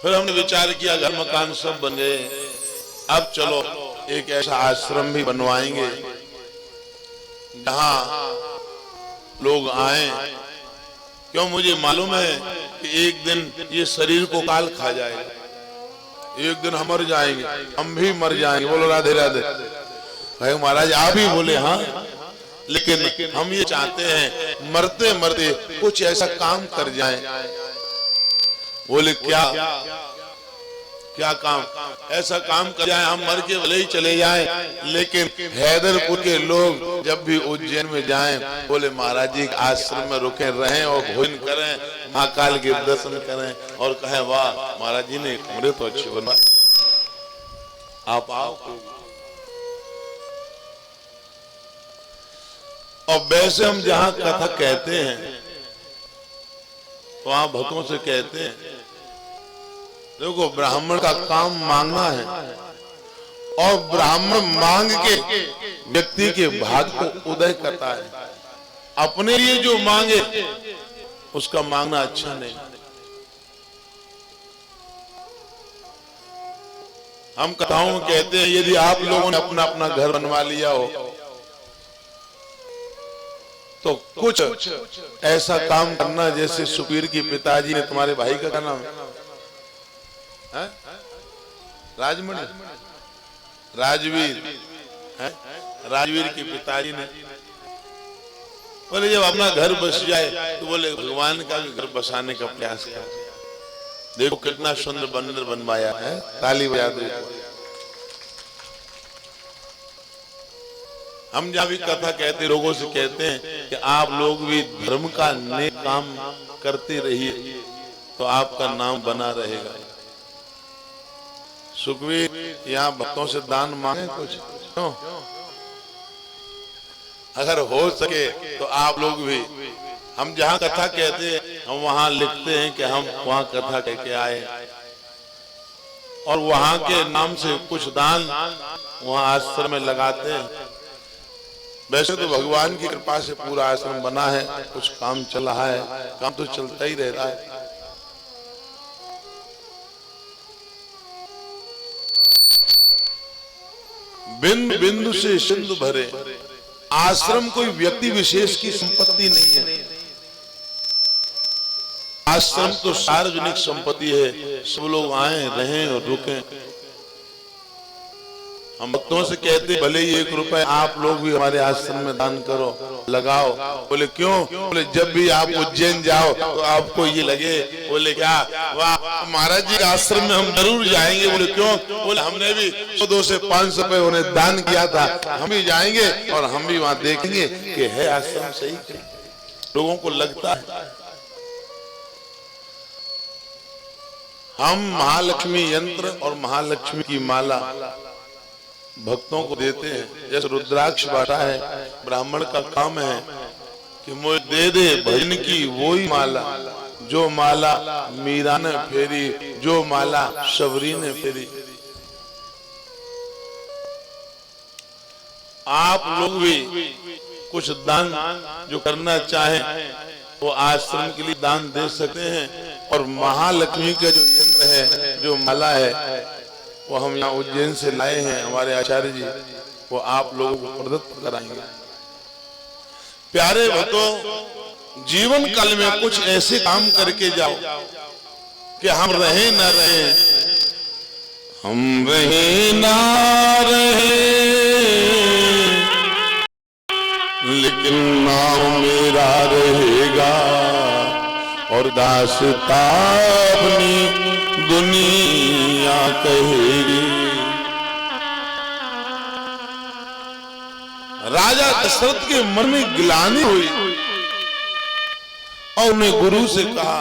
Speaker 1: फिर हमने विचार किया, घर मकान सब बन गए, अब चलो एक ऐसा आश्रम भी बनवाएंगे जहां लोग आए। क्यों? मुझे मालूम है कि एक दिन ये शरीर को काल खा जाएगा, एक दिन हम मर जाएंगे, हम भी मर जाएंगे। बोलो राधे राधे। भाई महाराज आप ही बोले हाँ, लेकिन हम ये चाहते हैं मरते मरते कुछ ऐसा काम कर जाएं। बोले क्या क्या काम? ऐसा काम कर जाए हम मर के भले ही चले जाएं, लेकिन हैदरपुर के लोग जब भी उज्जैन में जाएं, बोले महाराज जी आश्रम में रुके रहें और भोजन करें, महाकाल के दर्शन करें और कहें वाह महाराज जी ने कमरे तो अच्छे बनवाए, आप आओ। और वैसे हम जहां कथा कहते हैं तो वहां भक्तों से कहते हैं, देखो ब्राह्मण का काम मांगना है और ब्राह्मण मांग के व्यक्ति के भाग को उदय करता है। अपने लिए जो मांगे उसका मांगना अच्छा नहीं। हम कथाओं में कहते हैं, यदि आप लोगों ने अपना अपना घर बनवा लिया हो तो कुछ ऐसा काम करना जैसे सुपीर की पिताजी ने, तुम्हारे भाई का क्या नाम है? राजमणि, राजवीर है? राजवीर के पिताजी ने बोले जब अपना घर बस जाए तो बोले भगवान का भी घर बसाने का प्रयास कर। देखो कितना सुंदर बंदर बनवाया है। ताली बजा दो। हम जहाँ भी कथा कहते लोगों से कहते हैं कि आप लोग भी धर्म का नेक काम करते रहिए तो आपका नाम बना रहेगा। सुखवीर यहाँ भक्तों से दान मांगे कुछ क्यों? अगर हो सके तो आप लोग भी, हम जहाँ कथा कहते हैं हम वहाँ लिखते हैं कि हम वहाँ कथा कह के आए और वहाँ के नाम से कुछ दान वहाँ आश्रम में लगाते हैं। वैसे तो भगवान की कृपा से पूरा आश्रम बना है, कुछ काम चल रहा है, काम तो चलता ही रहता है। बिंदु बिंदु से सिंधु भरे। आश्रम कोई व्यक्ति विशेष की संपत्ति नहीं है, आश्रम तो सार्वजनिक संपत्ति है। सब लोग आए रहें और रुकें। हम भक्तों से कहते भले ही 1 रुपए आप लोग भी हमारे आश्रम में दान करो, लगाओ। बोले क्यों? बोले जब भी आप उज्जैन जाओ तो आपको ये लगे, बोले क्या वाह महाराज जी आश्रम में हम जरूर जाएंगे। बोले क्यों? बोले हमने भी 100 से 500 रुपए उन्हें दान किया था, हम भी जाएंगे और हम भी वहां देखेंगे कि है आश्रम सही। लोगों को लगता है हम महालक्ष्मी यंत्र और महालक्ष्मी की माला भक्तों को देते हैं। जैसे रुद्राक्ष बांटा है, ब्राह्मण का काम है कि मुझे दे दे भजन की वही माला, जो माला मीरा ने फेरी, जो माला शबरी ने फेरी। आप लोग भी कुछ दान जो करना चाहें वो आश्रम के लिए दान दे सकते हैं। और महालक्ष्मी का जो यंत्र है, जो माला है, वो हम यहाँ उज्जैन से लाए हैं, हमारे आचार्य जी, वो आप लोगों को प्रदत्त कराएंगे। प्यारे भक्तों, जीवन काल में कुछ ऐसे काम करके जाओ कि हम रहे ना रहे, हम रहे ना रहे, लेकिन नाम मेरा रहेगा और दास्तां अपनी दुनिया कहेगी। राजा दशरथ के मन में ग्लानि हुई और उन्हें गुरु से कहा,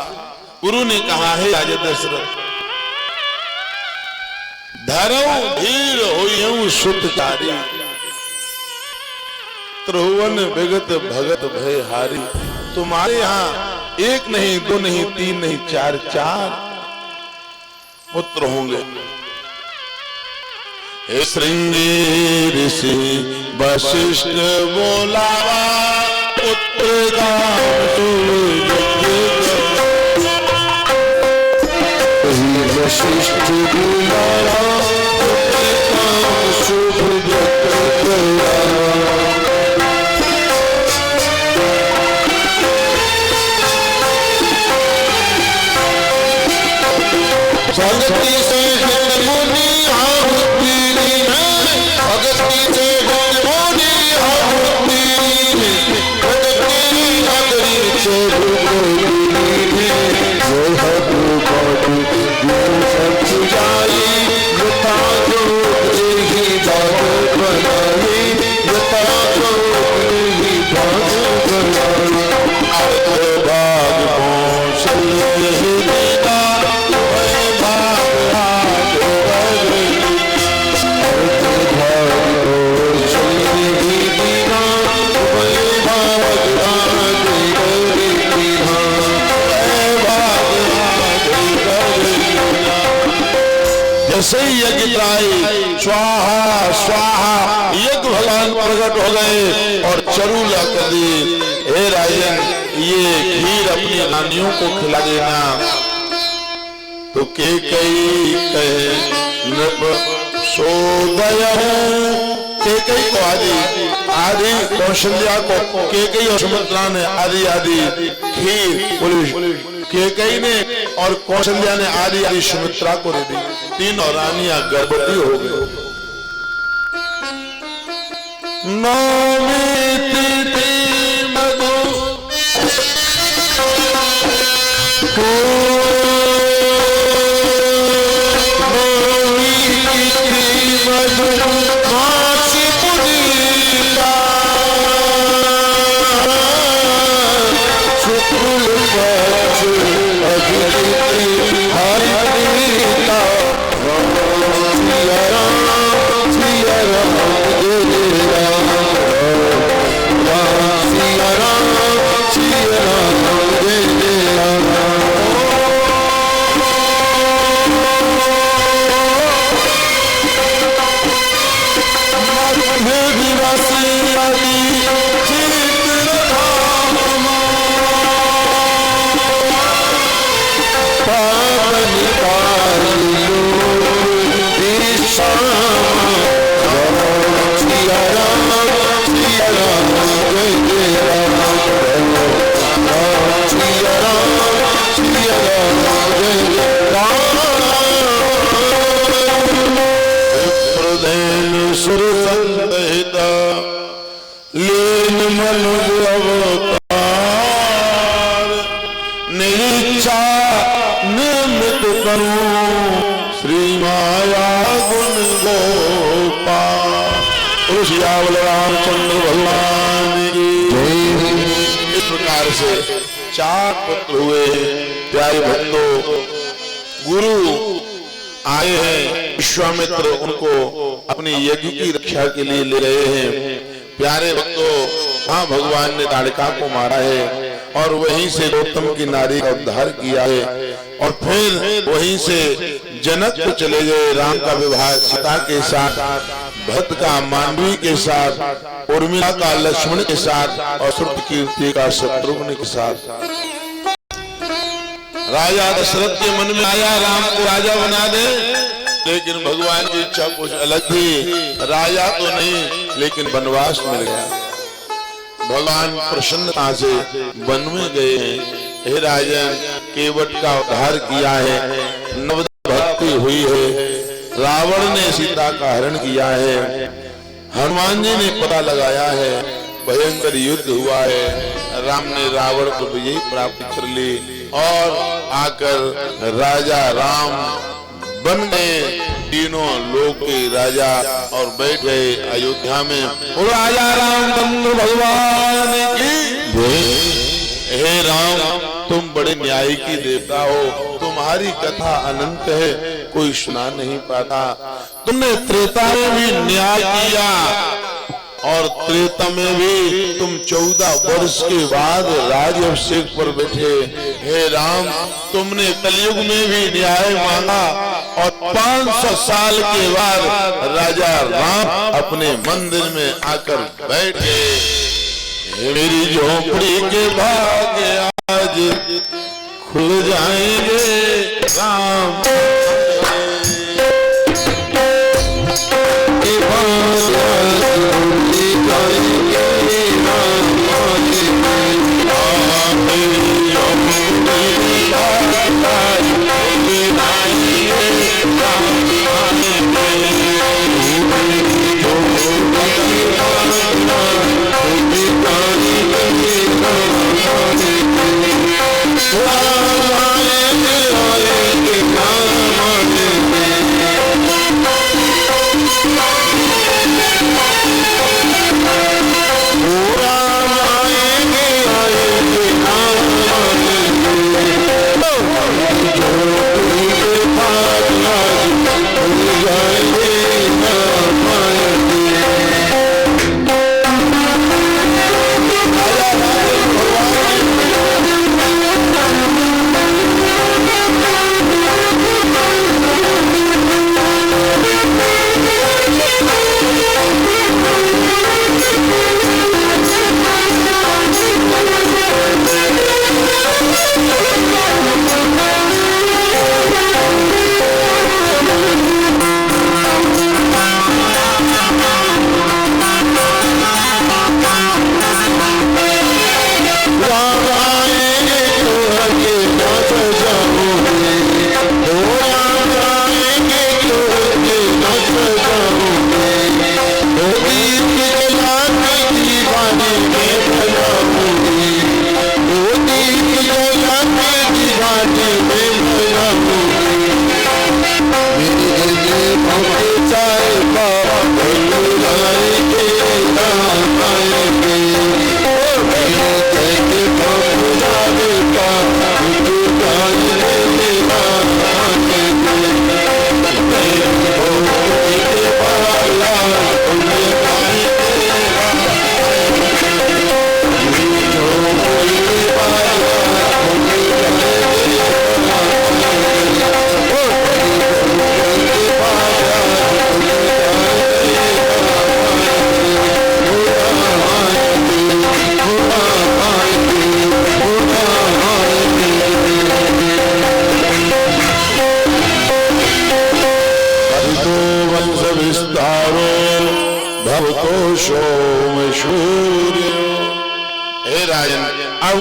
Speaker 1: गुरु ने कहा है राजा दशरथ, धर्म धीर होयं सुतचारी, त्रिभुवन विगत भगत भय हारी। तुम्हारे यहाँ एक नहीं, दो नहीं, तीन नहीं, चार पुत्र होंगे। हे श्रृंगी ऋषि वशिष्ठ बोलावा, पुत्र का वशिष्ठ बोलावा, पुत्र का शुभ भक्ति से मुनि आहुति भक्ति से मुनि आहुति भक्ति नगरी से जाई यथा जो ही बात बनाई, यथा जो ही बात बनाई। भाग कौशल जैसे ही यज्ञ कराई, स्वाहा स्वाहा, यज्ञ भगवान प्रकट हो गए और चरू ला कर दी। हे राजन, ये खीर अपनी रानियों को खिला देना। तो केकई कहे नृप सोदय, केकई को आदि कौशल्या को केकई और सुमित्रा ने आदि खीर बोली, केकई ने और कौशल्या ने आदि सुमित्रा को दे दी। तीनों रानियां गर्भवती हो गई। नौमी तिथि मधु रामचंद्र भगवान की इस प्रकार से 4 पुत्र हुए। प्यारे भक्तों, गुरु आए हैं, विश्वामित्र उनको अपनी यज्ञ की रक्षा के लिए ले रहे हैं। प्यारे भक्तों, हाँ, भगवान ने ताड़का को मारा है और वहीं से गौतम की नारी का उद्धार किया है और फिर वहीं से जनक को चले गए। राम का विवाह सीता के साथ, भरत का मांडवी के साथ, उर्मिला का लक्ष्मण के साथ और श्रुतकीर्ति का शत्रुघ्न के साथ। राजा दशरथ के मन में आया राम को राजा बना दे, लेकिन भगवान की इच्छा कुछ अलग थी। राजा तो नहीं, लेकिन वनवास मिल गया। भगवान प्रसन्नता से वन में गए हैं। हे राजन, केवट का उद्धार किया है, नवदा भक्ति हुई है, रावण ने सीता का हरण किया है, हनुमान जी ने पता लगाया है, भयंकर युद्ध हुआ है, राम ने रावण को विजय प्राप्त कर ली और आकर राजा राम बन गए, तीनों लोक के राजा और बैठ गए अयोध्या में। और राजा रामचंद्र भगवान की, हे राम, तुम बड़े न्याय की देवता हो, तुम्हारी कथा अनंत है, कोई सुना नहीं पाता। तुमने त्रेता में भी न्याय किया और त्रेता में भी तुम 14 वर्ष के बाद राजअभिषेक पर बैठे। हे राम, तुमने कलयुग में भी न्याय मांगा और 500 साल के बाद राजा राम अपने मंदिर में आकर बैठे। मेरी झोपड़ी के भाग्य आज खुल जाएंगे राम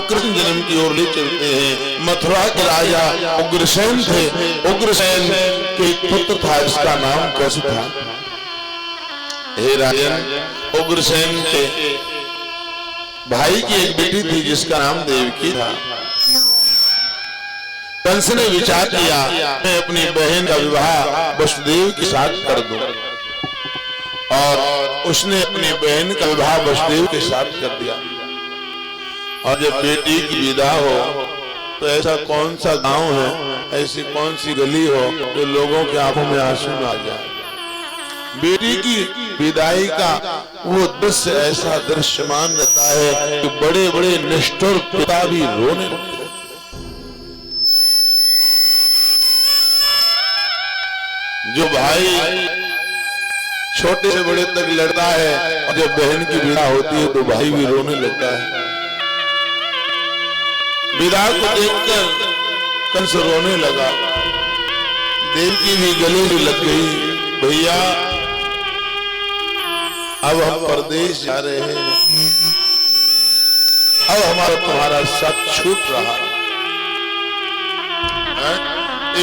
Speaker 1: कृष्ण जन्म की ओर ले चलते हैं। मथुरा के राजा उग्रसेन थे। उग्रसेन के एक पुत्र था, इसका नाम कैसे था? हे राजन, उग्रसेन के भाई की एक बेटी थी जिसका नाम देवकी था। कंस ने विचार किया मैं अपनी बहन का विवाह वसुदेव के साथ कर दूं, और उसने अपनी बहन का विवाह वसुदेव के साथ कर दिया। और जब बेटी की विदा हो तो ऐसा कौन सा गांव है, ऐसी कौन सी गली हो जो लोगों के आंखों में आंसू आ जाए। बेटी की विदाई का वो दृश्य ऐसा दृश्यमान रहता है कि बड़े बड़े निष्ठुर पिता भी रोने लगते हैं। जो भाई छोटे से बड़े तक लड़ता है और जब बहन की विदा होती है तो भाई भी रोने लगता है। विदा को देखकर कंस रोने लगा। देवकी भी गले में लग गई, भैया अब हम परदेश जा रहे हैं, अब हमारा तुम्हारा साथ छूट रहा।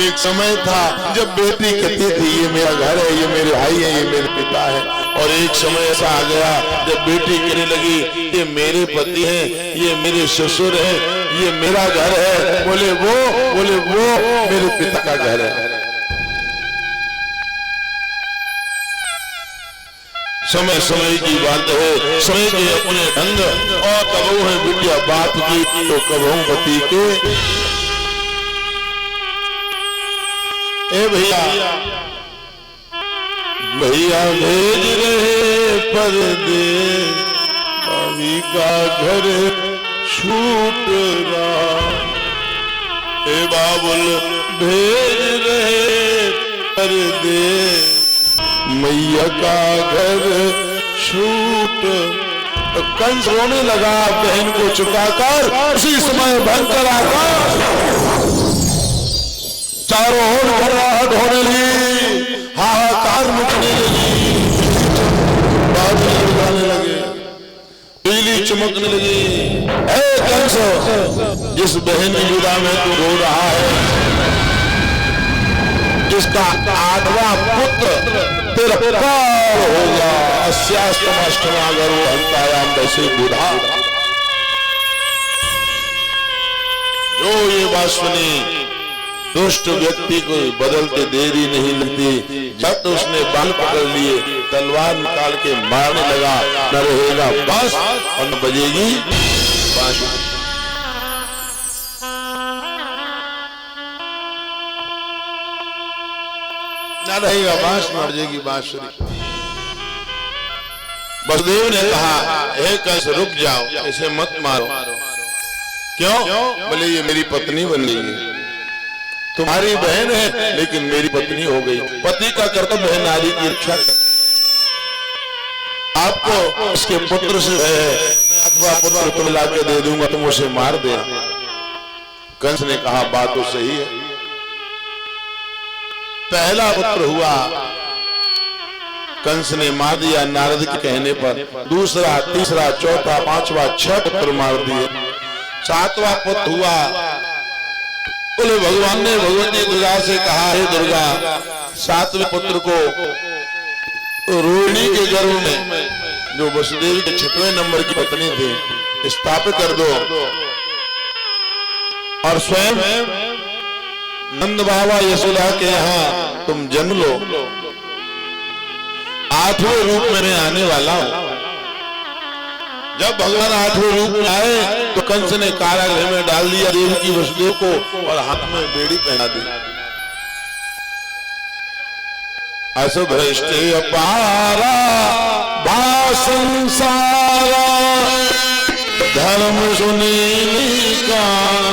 Speaker 1: एक समय था जब बेटी कहती थी ये मेरा घर है, ये मेरे भाई है, ये मेरे पिता है, और एक समय ऐसा आ गया जब बेटी कहने लगी ये मेरे पति हैं, ये मेरे ससुर हैं, ये मेरा घर है। बोले वो मेरे पिता का घर है। समय समय की बात है, समय के अपने ढंग, और कबहू है बिटिया बाप की तो कबहू पति के। ए भैया भैया भेज रहे परदेश, भाभी का घर छूट रहा। ए बाबुल भेज रहे परदेश, मैया का घर छूट। कंस रोने लगा बहन को चुकाकर। उसी समय भयंकर आकाश चारों ओर घबराहट होने लगी, हाहाकार मचने लगी, बादल उड़ाने लगे, बिजली चमकने लगी। ऐ कंस, जिस बहन की विदा में तू रो रहा है, जिसका 8वां पुत्र तेरा पार होगा, अस्यास्तमाष्टमागर वो हंतायाम वैसे बुढ़ा। जो ये बात सुनी, दुष्ट व्यक्ति को बदलते देरी नहीं लगती। जब तो उसने बाल पकड़ लिए, तलवार निकाल के मारने लगा। न रहेगा बांस और न बजेगी बांसुरी। न रहेगा बांस, न बजेगी बांसुरी। वसुदेव ने कहा, हे कंस रुक जाओ, इसे मत मारो। क्यों? बोले ये मेरी पत्नी बन गई, तुम्हारी बहन है लेकिन मेरी पत्नी हो गई। पति का कर्तव्य है नारी की रक्षा करना। आपको इसके पुत्र से अथवा पुत्र तुम ला के दे दूंगा, तुम उसे मार दे। कंस ने कहा बात तो सही है। पहला पुत्र हुआ, कंस ने मार दिया नारद के कहने पर। दूसरा, तीसरा, चौथा, पांचवा, 6 पुत्र मार दिए। 7वां पुत्र हुआ, बोले भगवान ने भगवती दुर्गा से कहा, हे दुर्गा 7वें पुत्र को रोहिणी के गर्भ में, जो वसुदेव के 6वें नंबर की पत्नी थी, स्थापित कर दो, और स्वयं नंद बाबा यशोदा के यहाँ तुम जन्म लो। 8वें रूप में मैं आने वाला हूं। जब भगवान 8वें रूप में आए तो कंस ने कारागृह में डाल दिया देवी की वसुदेव को, और हाथ में बेड़ी पहना दी। असभ्रष्ट अपारा भासंसारा, धर्म सुनी कान।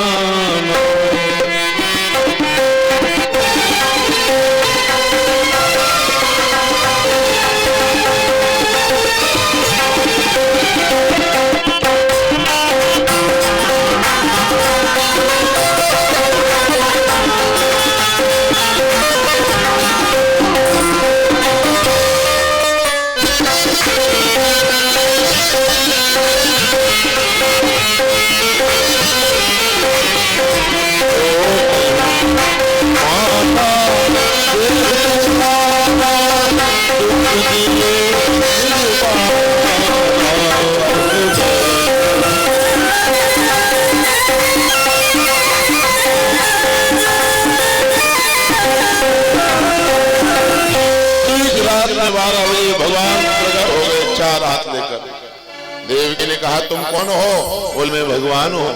Speaker 1: देवकी ने कहा तुम कौन हो? बोले मैं भगवान हूँ।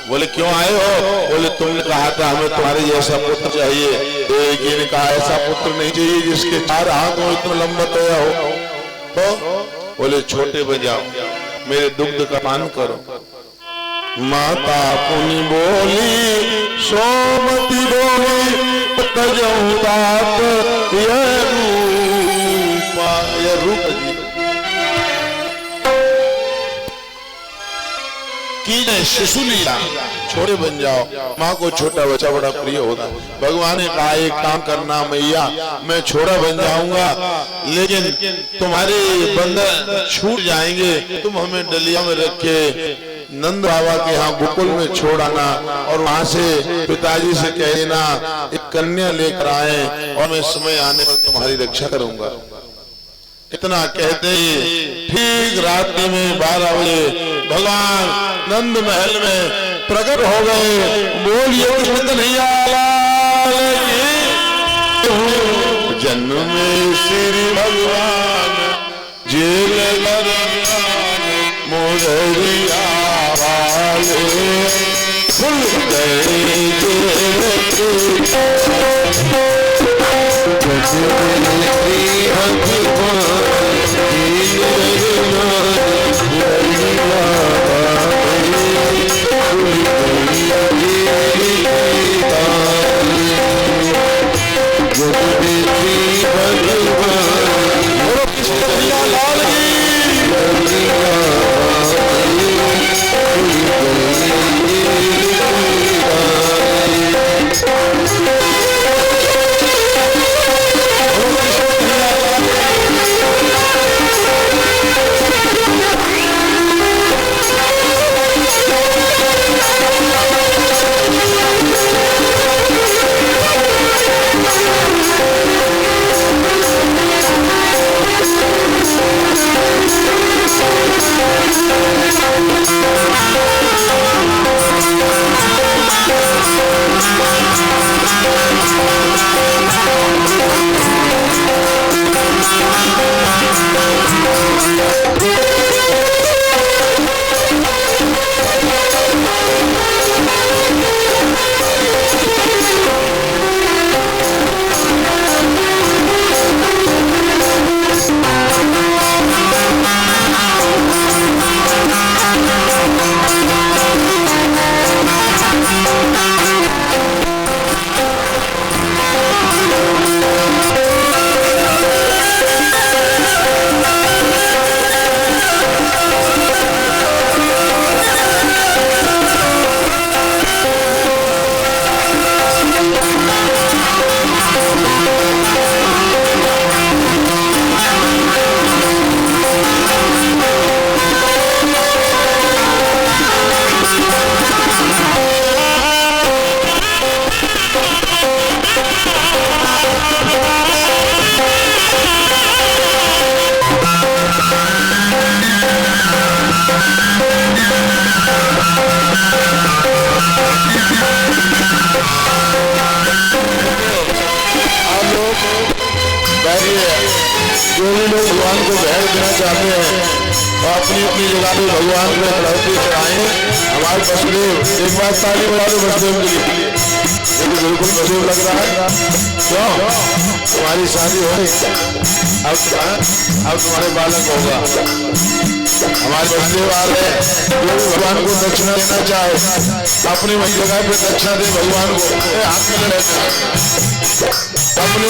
Speaker 1: बोले क्यों आए हो? बोले तुमने कहा था हमें तुम्हारे जैसा पुत्र चाहिए। देवकी ने कहा ऐसा पुत्र नहीं चाहिए जिसके 4 हाथ हो, इतना लंबा तोया हो। तो बोले छोटे बजाओ, मेरे दुग्ध का पान करो। माता पुनि बोली सोमती बोली तजऊ तात यह रूप की शिशु लीला, छोटे बन जाओ। माँ को छोटा बच्चा बड़ा प्रिय होता है। भगवान ने कहा एक काम करना मैया, मैं छोटा बन जाऊंगा लेकिन तुम्हारे बंधन छूट जाएंगे, तुम हमें डलिया में रख के नंद बाबा के यहाँ गोकुल में छोड़ आना और वहां से पिताजी से कह देना एक कन्या लेकर आए और मैं समय आने पर तुम्हारी रक्षा करूंगा। इतना कहते ही ठीक रात्रि में 12 बजे भगवान नंद महल में प्रकट हो गए। बोलिए कृष्ण कन्हैया लाल की। जन्म में श्री भगवान जेल मोरिया वाले फुल गए जो भी लोग भगवान को भेंट देना चाहते हैं और अपनी अपनी जगह पे भगवान को प्रभु चढ़ाएं। हमारे बसदेव, एक बार ताली बजा दो बसदेव के लिए। ये तो बिल्कुल बसदेव लग रहा है। क्यों? तुम्हारी शादी हो गई, अब तुम्हारे बालक होगा। हमारे बसदेव आ रहे हैं। जो भी भगवान को दक्षिणा देना चाहे अपनी वही जगह पे दक्षिणा दे भगवान को। हाथ में लड़े अपनी